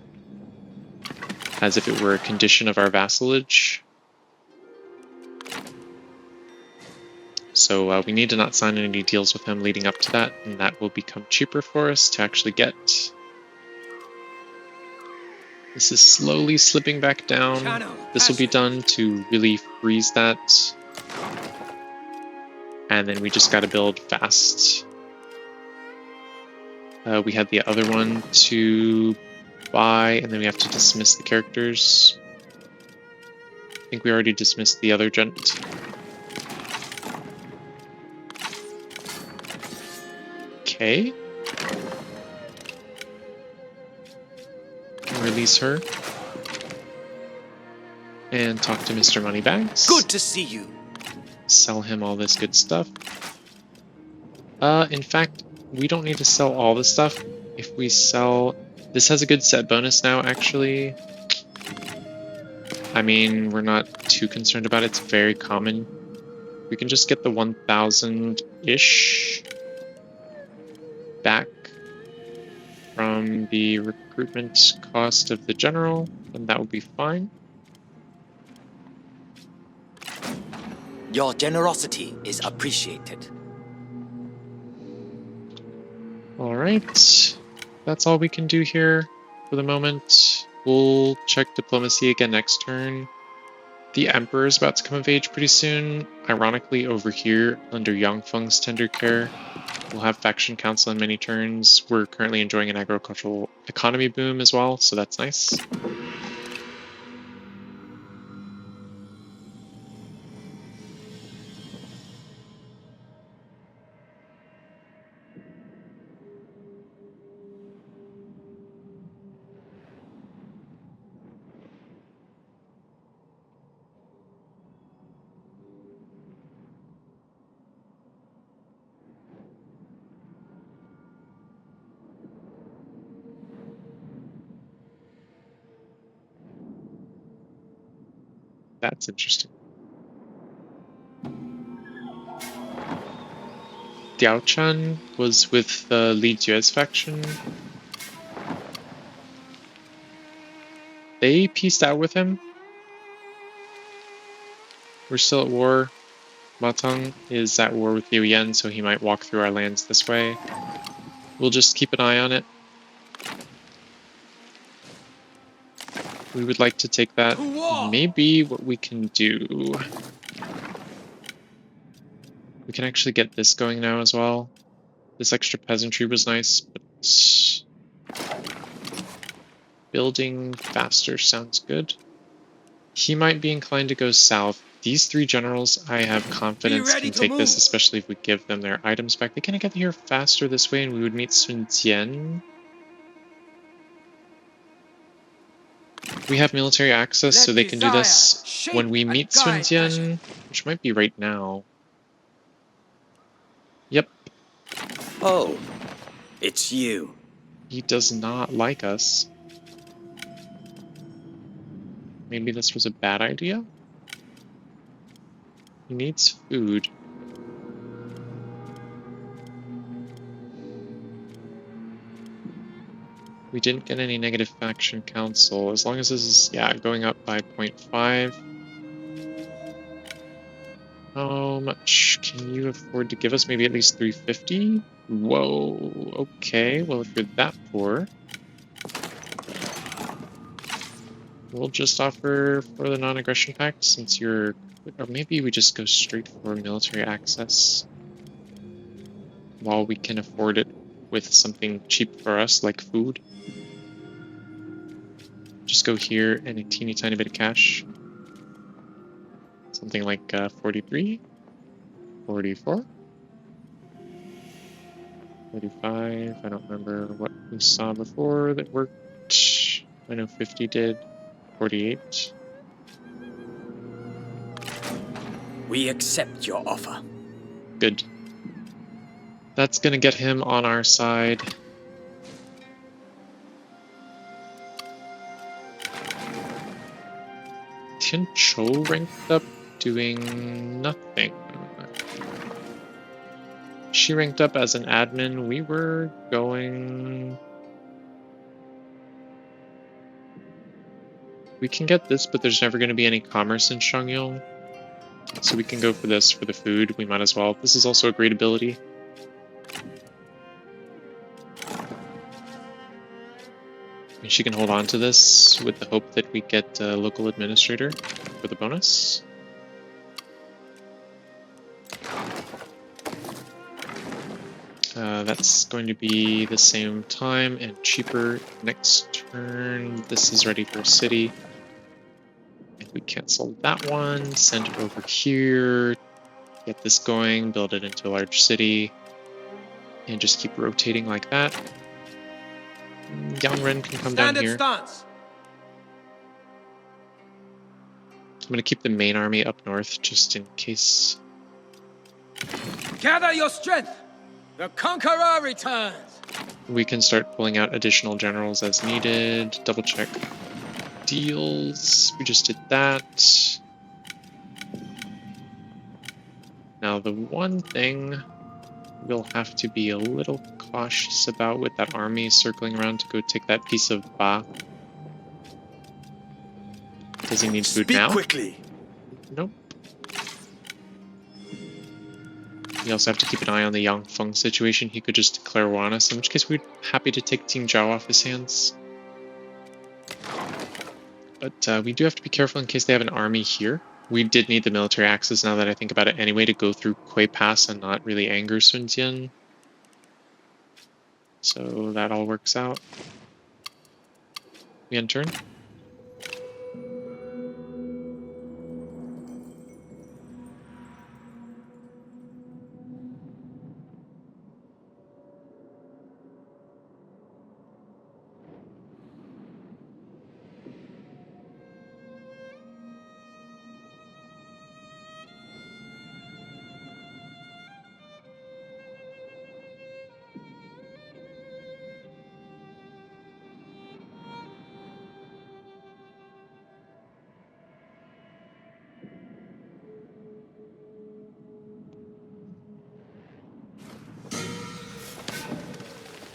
as if it were a condition of our vassalage. So we need to not sign any deals with him leading up to that, and that will become cheaper for us to actually get. This is slowly slipping back down. This will be done to really freeze that. And then we just gotta build fast. We had the other one to buy, and then we have to dismiss the characters. I think we already dismissed the other gent. Okay. Release her. And talk to Mr. Moneybags.
Good to see you.
Sell him all this good stuff. In fact, we don't need to sell all this stuff. If we sell... This has a good set bonus now, actually. I mean, we're not too concerned about it. It's very common. We can just get the 1,000-ish back from the recruitment cost of the general, and that will be fine.
Your generosity is appreciated.
Alright, that's all we can do here for the moment. We'll check diplomacy again next turn. The Emperor is about to come of age pretty soon. Ironically, over here, under Yang Feng's tender care, we'll have faction council in many turns. We're currently enjoying an agricultural economy boom as well, so that's nice. That's interesting. Diao-chan was with the Li Jue's faction. They pieced out with him. We're still at war. Matang is at war with Liu Yan, so he might walk through our lands this way. We'll just keep an eye on it. We would like to take that. Maybe what we can do... We can actually get this going now as well. This extra peasantry was nice, but... Building faster sounds good. He might be inclined to go south. These three generals, I have confidence can take this, especially if we give them their items back. They can get here faster this way, and we would meet Sun Jian. We have military access, so they can do this when we meet Sun Jian, which might be right now. Yep.
Oh, it's you.
He does not like us. Maybe this was a bad idea? He needs food. We didn't get any negative faction council. As long as this is, yeah, going up by 0.5. How much can you afford to give us? Maybe at least 350? Whoa, okay. Well, if you're that poor, we'll just offer for the non-aggression pact since you're... Or maybe we just go straight for military access while we can afford it with something cheap for us, like food. Just go here and a teeny tiny bit of cash. Something like 43, 44, 45. I don't remember what we saw before that worked. I know 50 did. 48.
We accept your offer.
Good. That's gonna get him on our side. Tian Chou ranked up doing nothing. She ranked up as an admin. We were going... We can get this, but there's never going to be any commerce in Shangyong. So we can go for this for the food. We might as well. This is also a great ability. And she can hold on to this with the hope that we get a local administrator for the bonus. That's going to be the same time and cheaper next turn. This is ready for a city. If we cancel that one, send it over here, get this going, build it into a large city, and just keep rotating like that. Yang Ren can come down here.
Stance.
I'm going to keep the main army up north just in case.
Gather your strength. The conqueror returns.
We can start pulling out additional generals as needed. Double check deals. We just did that. Now the one thing we'll have to be a little cautious about with that army circling around to go take that piece of Ba. Does he need food
Speak
now?
quickly.
Nope. We also have to keep an eye on the Yang Feng situation. He could just declare war on us, in which case we'd be happy to take Ting Zhao off his hands. But we do have to be careful in case they have an army here. We did need the military access now that I think about it anyway to go through Kui Pass and not really anger Sun Jian. So that all works out. We end turn.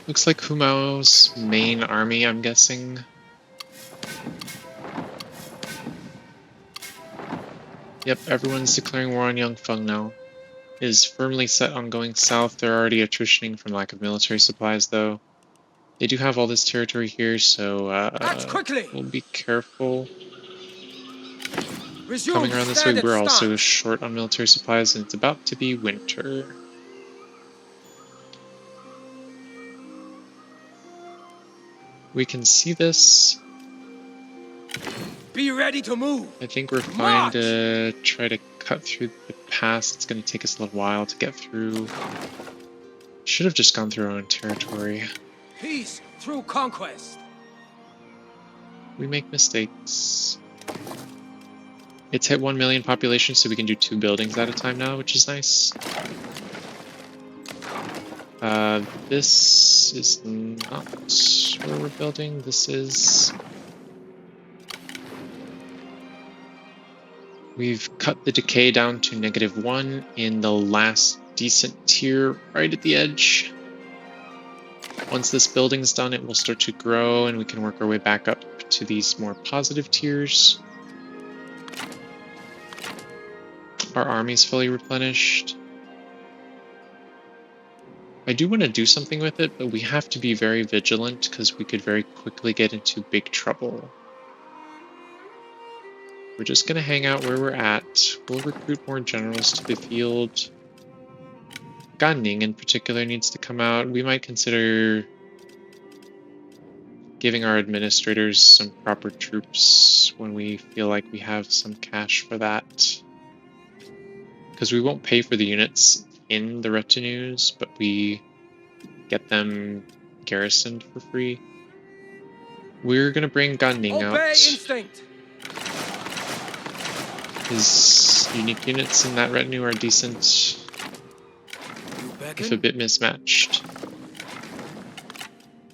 Looks like Humao's main army, I'm guessing. Yep, everyone's declaring war on Yang Feng now. Is firmly set on going south. They're already attritioning from lack of military supplies, though. They do have all this territory here, so
Act quickly.
we'll be careful.
Resume
Coming around this way,
standard
we're also
stance.
short on military supplies, and it's about to be winter. We can see this.
Be ready to move.
I think we're fine
March.
to try to cut through the pass. It's going to take us a little while to get through. Should have just gone through our own territory.
Peace through conquest.
We make mistakes. It's hit 1 million population, so we can do 2 buildings at a time now, which is nice. This is not where we're building. This is... We've cut the decay down to -1 in the last decent tier right at the edge. Once this building's done, it will start to grow and we can work our way back up to these more positive tiers. Our army's fully replenished. I do want to do something with it, but we have to be very vigilant because we could very quickly get into big trouble. We're just going to hang out where we're at. We'll recruit more generals to the field. Ganning in particular needs to come out. We might consider giving our administrators some proper troops when we feel like we have some cash for that. Because we won't pay for the units in the retinues, but we get them garrisoned for free. We're going to bring Ganning out.
Obey instinct.
His unique units in that retinue are decent, if a bit mismatched.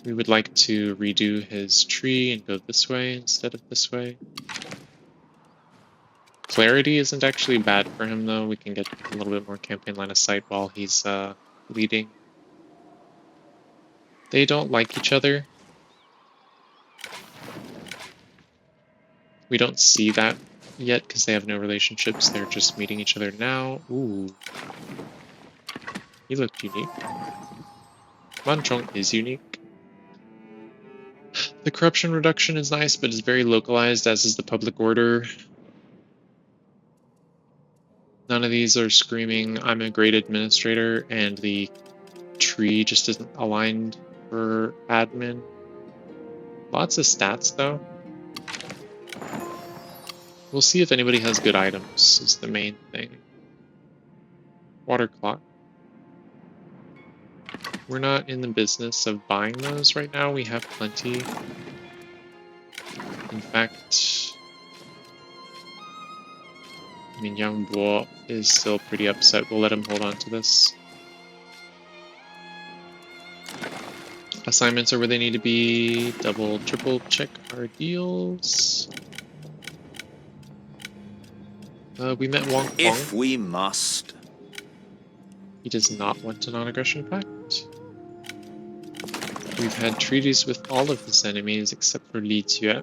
We would like to redo his tree and go this way instead of this way. Clarity isn't actually bad for him though. We can get a little bit more campaign line of sight while he's leading. They don't like each other. We don't see that yet because they have no relationships. They're just meeting each other now. Ooh. He looked unique. Manchong is unique. The corruption reduction is nice, but it's very localized, as is the public order. None of these are screaming, I'm a great administrator, and the tree just isn't aligned for admin. Lots of stats, though. We'll see if anybody has good items, is the main thing. Water clock. We're not in the business of buying those right now. We have plenty. In fact, I mean, Yang Bo is still pretty upset. We'll let him hold on to this. Assignments are where they need to be. Double, triple check our deals. We met Wong Kwong.
If we must.
He does not want a non-aggression pact. We've had treaties with all of his enemies except for Li Tue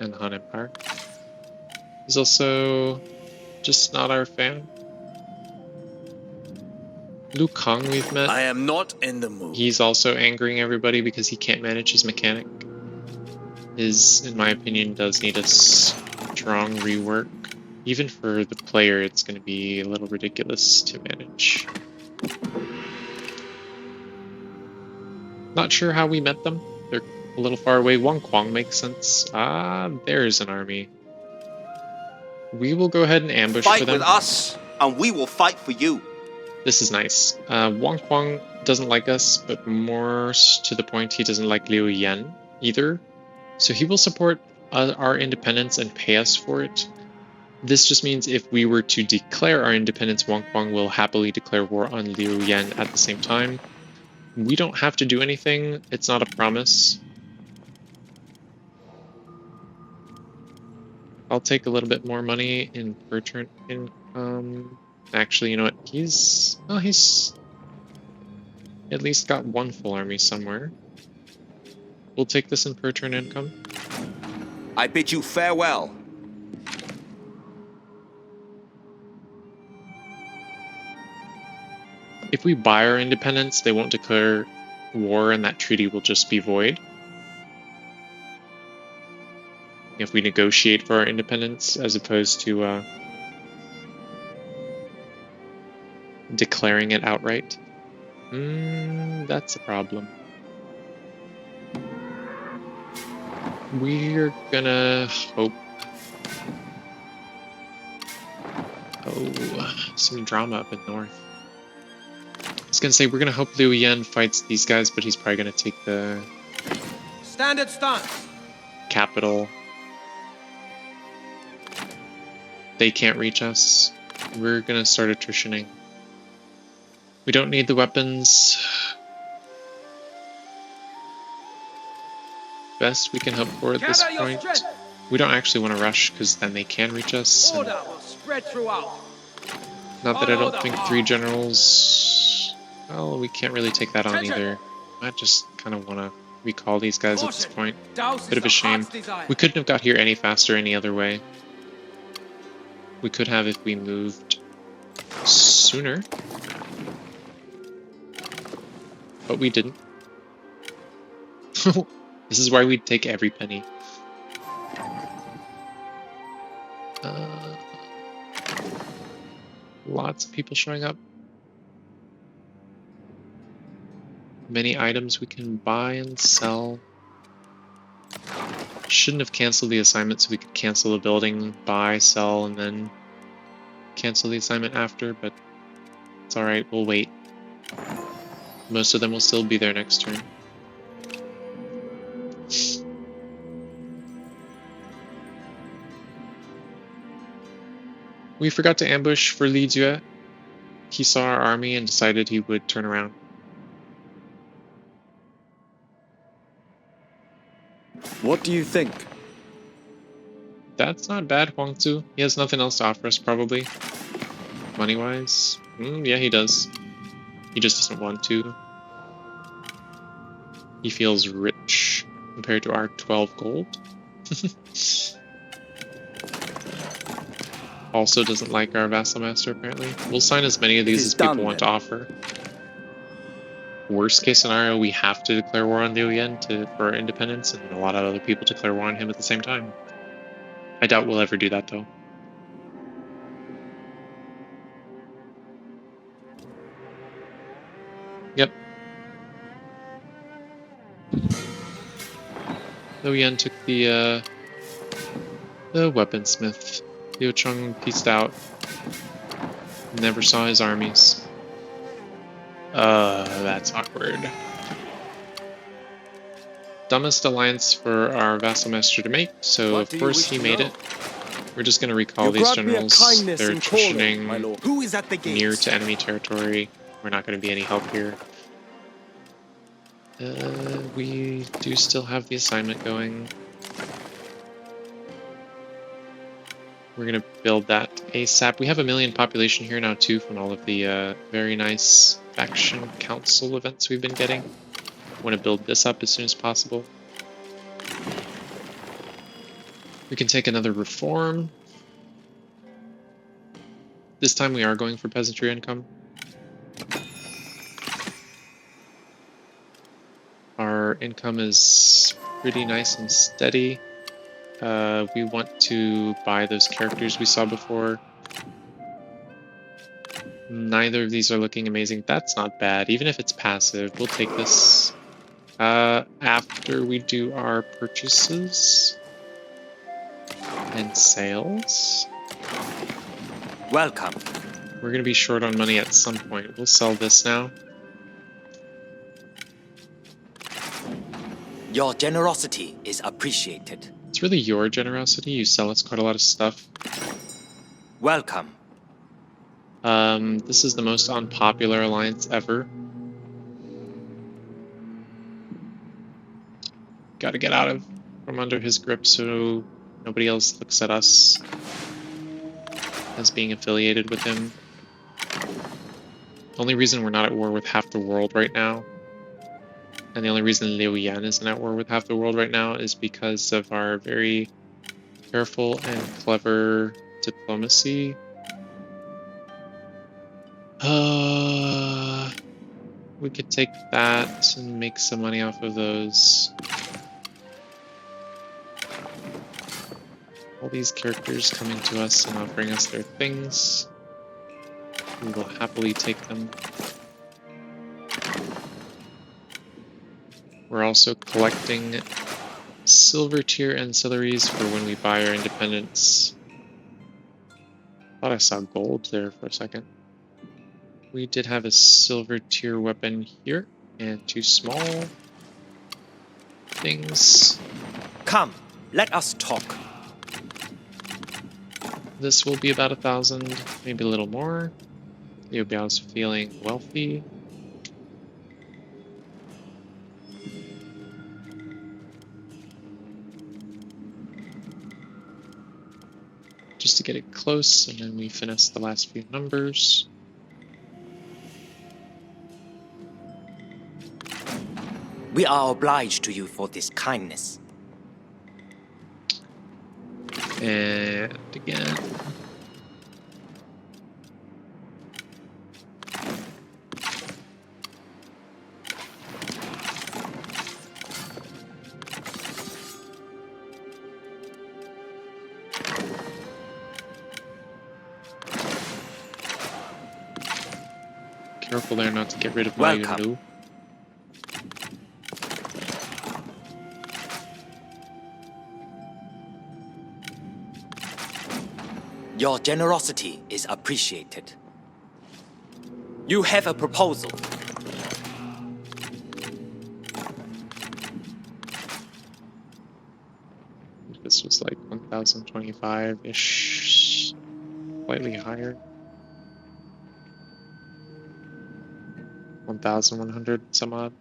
and Han Empire. He's also just not our fan. Lu Kang we've met.
I am not in the mood.
He's also angering everybody because he can't manage his mechanic. His, in my opinion, does need a strong rework. Even for the player, it's going to be a little ridiculous to manage. Not sure how we met them. They're a little far away. Wong Kwong makes sense. Ah, there's an army. We will go ahead and ambush
Fight
for them.
with us, and we will fight for you.
This is nice. Wong Kwong doesn't like us, but more to the point, he doesn't like Liu Yan either. So he will support our independence and pay us for it. This just means if we were to declare our independence, Wong Kwong will happily declare war on Liu Yan at the same time. We don't have to do anything. It's not a promise. I'll take a little bit more money in per turn income. Actually, you know what? He's at least got one full army somewhere. We'll take this in per turn income.
I bid you farewell.
If we buy our independence, they won't declare war and that treaty will just be void. If we negotiate for our independence as opposed to declaring it outright, that's a problem. We're gonna hope. Oh, some drama up in north. I was gonna say we're gonna hope Liu Yan fights these guys, but he's probably gonna take the
Standard stance.
capital. They can't reach us. We're gonna start attritioning. We don't need the weapons. Best we can hope for at this point. We don't actually want to rush because then they can reach us.
Order will spread throughout.
Not that I don't think 3 generals. Well, we can't really take that on either. I just kind of want to recall these guys at this point. Bit of a shame. We couldn't have got here any faster any other way. We could have if we moved sooner. But we didn't. This is why we take every penny. Lots of people showing up. Many items we can buy and sell. Shouldn't have canceled the assignment so we could cancel the building, buy, sell, and then cancel the assignment after, but it's alright, we'll wait. Most of them will still be there next turn. We forgot to ambush for Liu Yan. He saw our army and decided he would turn around.
What do you think?
That's not bad, Huang Tzu. He has nothing else to offer us, probably. Money-wise? Yeah, he does. He just doesn't want to. He feels rich compared to our 12 gold. Also doesn't like our vassal master, apparently. We'll sign as many of these as people want to offer. Worst case scenario, we have to declare war on Liu Yan for our independence, and a lot of other people declare war on him at the same time. I doubt we'll ever do that, though. Yep. Liu Yan took the weaponsmith. Liu Cheng pieced out. Never saw his armies. That's awkward. Dumbest alliance for our vassal master to make, so of course he made it. We're just gonna recall these generals. They're transitioning
Who is at the gate?
near to enemy territory. We're not gonna be any help here. We do still have the assignment going. We're gonna build that ASAP. We have 1 million population here now too from all of the very nice faction council events we've been getting. Want to build this up as soon as possible. We can take another reform. This time we are going for peasantry income. Our income is pretty nice and steady. We want to buy those characters we saw before. Neither of these are looking amazing. That's not bad. Even if it's passive, we'll take this after we do our purchases and sales.
Welcome.
We're going to be short on money at some point. We'll sell this now.
Your generosity is appreciated.
It's really your generosity. You sell us quite a lot of stuff.
Welcome.
This is the most unpopular alliance ever. Gotta get out from under his grip so nobody else looks at us as being affiliated with him. Only reason we're not at war with half the world right now, and the only reason Liu Yan isn't at war with half the world right now, is because of our very careful and clever diplomacy. We could take that and make some money off of those. All these characters coming to us and offering us their things. We will happily take them. We're also collecting silver tier ancillaries for when we buy our independence. Thought I saw gold there for a second. We did have a silver tier weapon here, and 2 small things.
Come, let us talk.
This will be about 1,000, maybe a little more. You'll be also feeling wealthy. Just to get it close, and then we finesse the last few numbers.
We are obliged to you for this kindness.
And again. Careful there not to get rid of Liu Yan.
Your generosity is appreciated. You have a proposal.
This was like 1025-ish, slightly higher. 1100 some odd.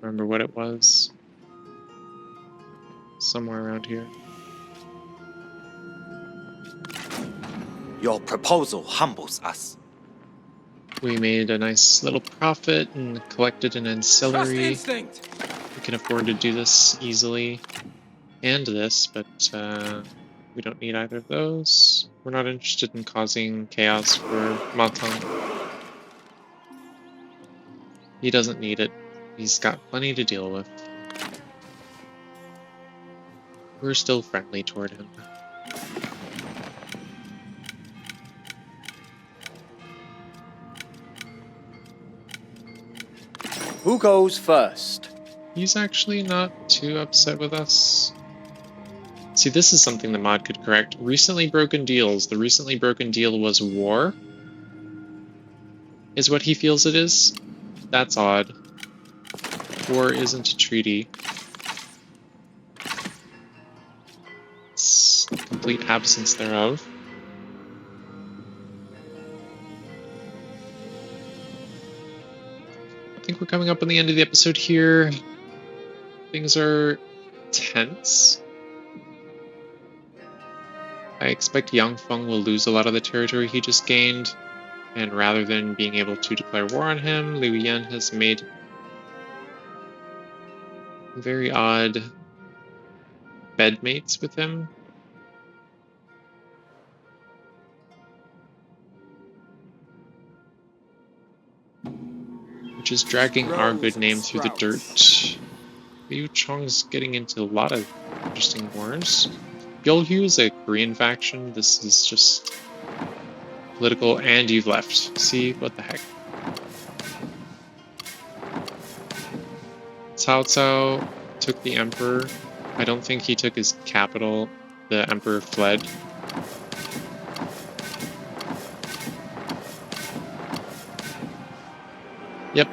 Remember what it was. Somewhere around here.
Your proposal humbles us.
We made a nice little profit and collected an
Trust
ancillary.
instinct.
We can afford to do this easily. And this, but we don't need either of those. We're not interested in causing chaos for Matang. He doesn't need it. He's got plenty to deal with. We're still friendly toward him.
Who goes first?
He's actually not too upset with us. See, this is something the mod could correct. Recently broken deals. The recently broken deal was war, is what he feels it is. That's odd. War isn't a treaty. It's a complete absence thereof. I think we're coming up on the end of the episode here. Things are tense. I expect young Feng will lose a lot of the territory he just gained, and rather than being able to declare war on him, Liu Yan has made very odd bedmates with him. Which is dragging our good name through the dirt. Liu Chong's getting into a lot of interesting wars. Gyeolgyu is a Korean faction. This is just political, and you've left. See, what the heck. Cao Cao took the Emperor. I don't think he took his capital. The Emperor fled. Yep.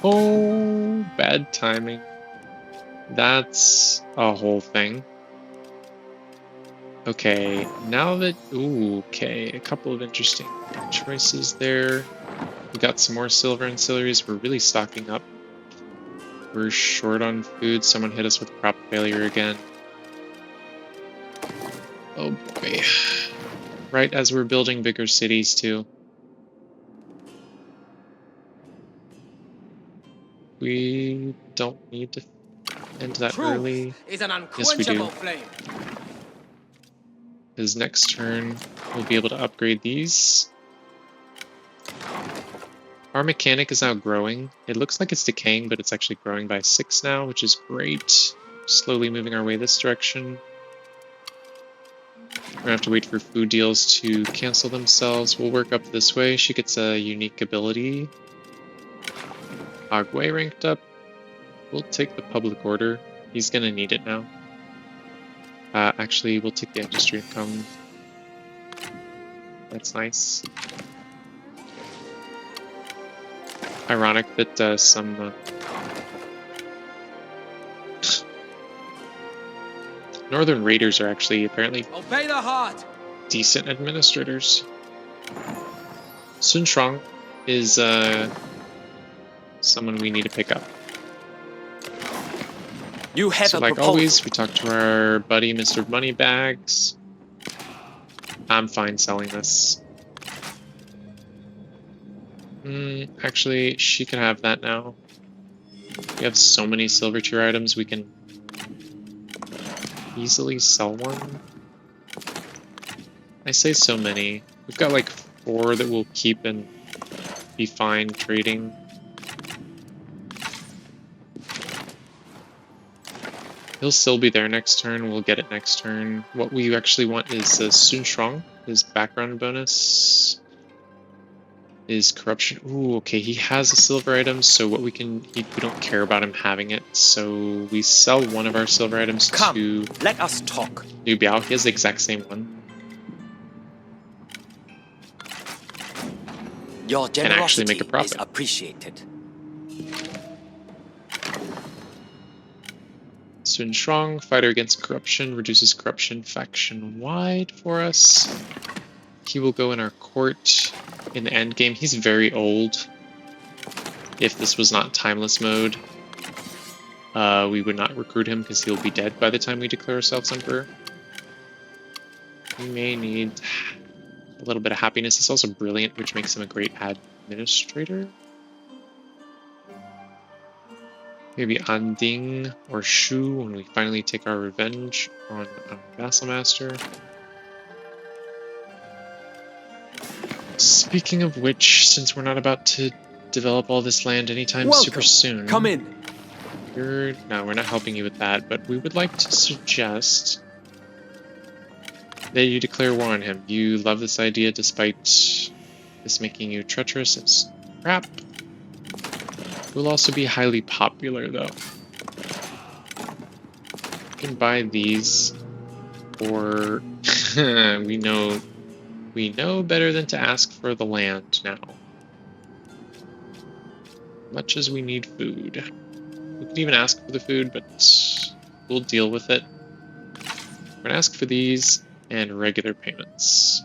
Oh, bad timing. That's a whole thing. Okay, now that... Ooh, okay, a couple of interesting choices there. We got some more silver ancillaries. We're really stocking up. We're short on food. Someone hit us with crop failure again. Oh boy. Right as we're building bigger cities too. We don't need to end that
Truth
early.
is an
Yes, we do.
unquenchable flame.
His next turn, we'll be able to upgrade these. Our mechanic is now growing. It looks like it's decaying, but it's actually growing by 6 now, which is great. Slowly moving our way this direction. We're gonna have to wait for food deals to cancel themselves. We'll work up this way. She gets a unique ability. Agway ranked up. We'll take the public order. He's gonna need it now. Actually, we'll take the industry income. That's nice. Ironic that some Northern Raiders are actually apparently
Obey the heart.
decent administrators. Sun Shuang is someone we need to pick up.
You have
So
a
like
proposal.
always, we talk to our buddy Mr. Moneybags. I'm fine selling this. Actually, she can have that now. We have so many silver tier items, we can easily sell one. I say so many. We've got like 4 that we'll keep and be fine trading. He'll still be there next turn, we'll get it next turn. What we actually want is Sun Shuang, his background bonus is corruption. Ooh, okay, he has a silver item, so what we don't care about him having it, so we sell one of our silver items to
let us talk.
Liu Biao. He has the exact same one.
Your
Can actually make a
generosity
profit.
is appreciated.
Sun Shuang, fighter against corruption, reduces corruption faction-wide for us. He will go in our court in the end game. He's very old. If this was not timeless mode, we would not recruit him because he'll be dead by the time we declare ourselves emperor. We may need a little bit of happiness. He's also brilliant, which makes him a great administrator. Maybe Anding or Shu when we finally take our revenge on our vassal master. Speaking of which, since we're not about to develop all this land anytime super soon.
Come in.
No, we're not helping you with that, but we would like to suggest that you declare war on him. You love this idea despite this making you treacherous as crap. Will also be highly popular though. You can buy these, or we know better than to ask for the land now. Much as we need food. We can even ask for the food, but we'll deal with it. We're gonna ask for these and regular payments.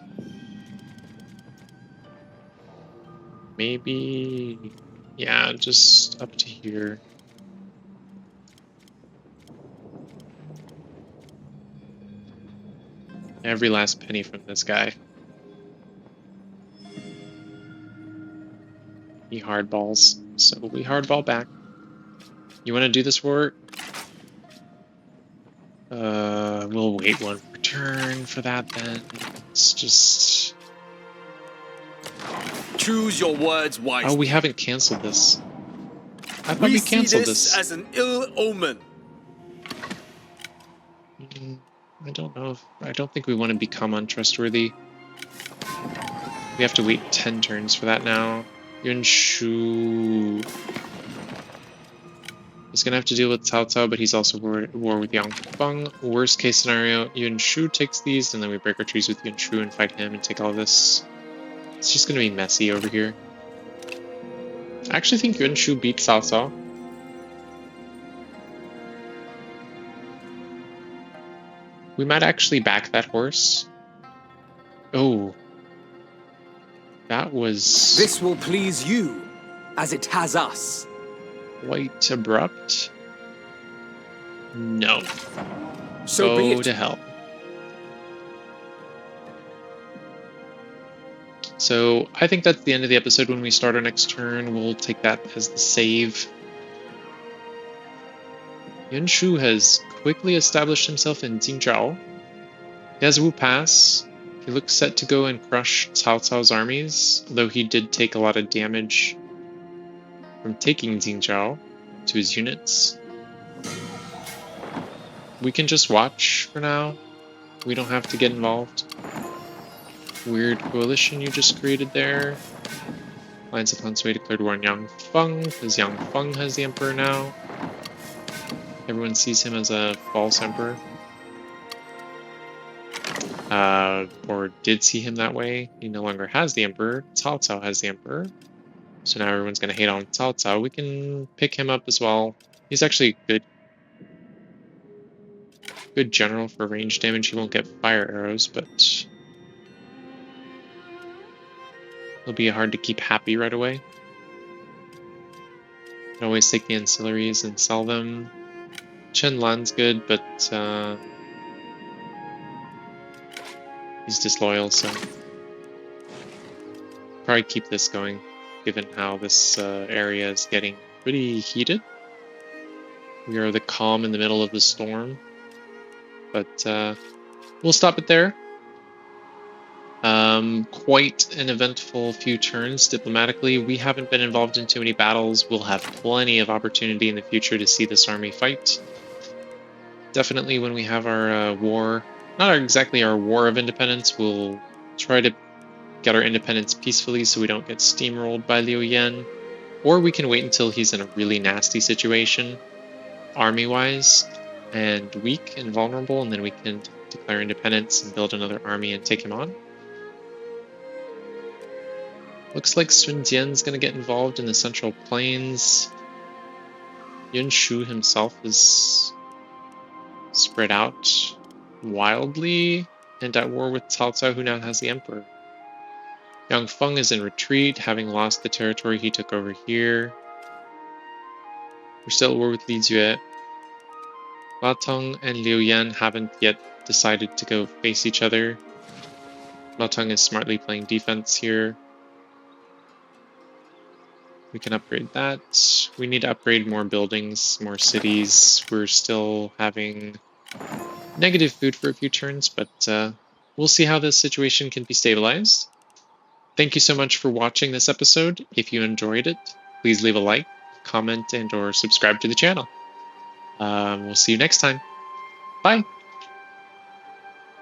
Maybe, yeah, just up to here. Every last penny from this guy. He hardballs, so we hardball back. You want to do this war? We'll wait one turn for that then. It's just...
Choose your words wisely.
Oh, we haven't canceled this. I thought we canceled this.
As an ill omen.
I don't know I don't think we want to become untrustworthy. We have to wait 10 turns for that now. Yunshu is gonna have to deal with Cao Cao, but he's also at war with Yang Feng. Worst case scenario, Yunshu takes these, and then we break our trees with Yunshu and fight him and take all this. It's just gonna be messy over here. I actually think Yunshu beats Cao Cao. We might actually back that horse. Oh. That was...
This will please you, as it has us.
quite abrupt. No.
So be
Go
it.
to hell. So I think that's the end of the episode. When we start our next turn, we'll take that as the save. Yunshu has quickly established himself in Jingzhou. He has Wu Pass. He looks set to go and crush Cao Cao's armies, though he did take a lot of damage from taking Jingzhou to his units. We can just watch for now. We don't have to get involved. Weird coalition you just created there. Lines of Han's Wei declared war on Yang Feng, because Yang Feng has the emperor now. Everyone sees him as a false emperor. Or did see him that way. He no longer has the emperor. Cao Cao has the emperor. So now everyone's going to hate on Cao Cao. We can pick him up as well. He's actually good general for range damage. He won't get fire arrows, but it'll be hard to keep happy right away. You can always take the ancillaries and sell them. Chen Lan's good, but he's disloyal, so probably keep this going, given how this area is getting pretty heated. We are the calm in the middle of the storm. But we'll stop it there. Quite an eventful few turns diplomatically. We haven't been involved in too many battles. We'll have plenty of opportunity in the future to see this army fight. Definitely when we have our war, not exactly our war of independence, we'll try to get our independence peacefully so we don't get steamrolled by Liu Yan. Or we can wait until he's in a really nasty situation, army-wise, and weak and vulnerable, and then we can declare independence and build another army and take him on. Looks like Sun Jian's going to get involved in the Central Plains. Yun Shu himself is spread out wildly and at war with Cao Cao, who now has the Emperor. Yang Feng is in retreat, having lost the territory he took over here. We're still at war with Li Jue. La Tong and Liu Yan haven't yet decided to go face each other. La Tong is smartly playing defense here. We can upgrade that. We need to upgrade more buildings, more cities. We're still having negative food for a few turns, but we'll see how this situation can be stabilized. Thank you so much for watching this episode. If you enjoyed it, please leave a like, comment, and/or subscribe to the channel. We'll see you next time. Bye!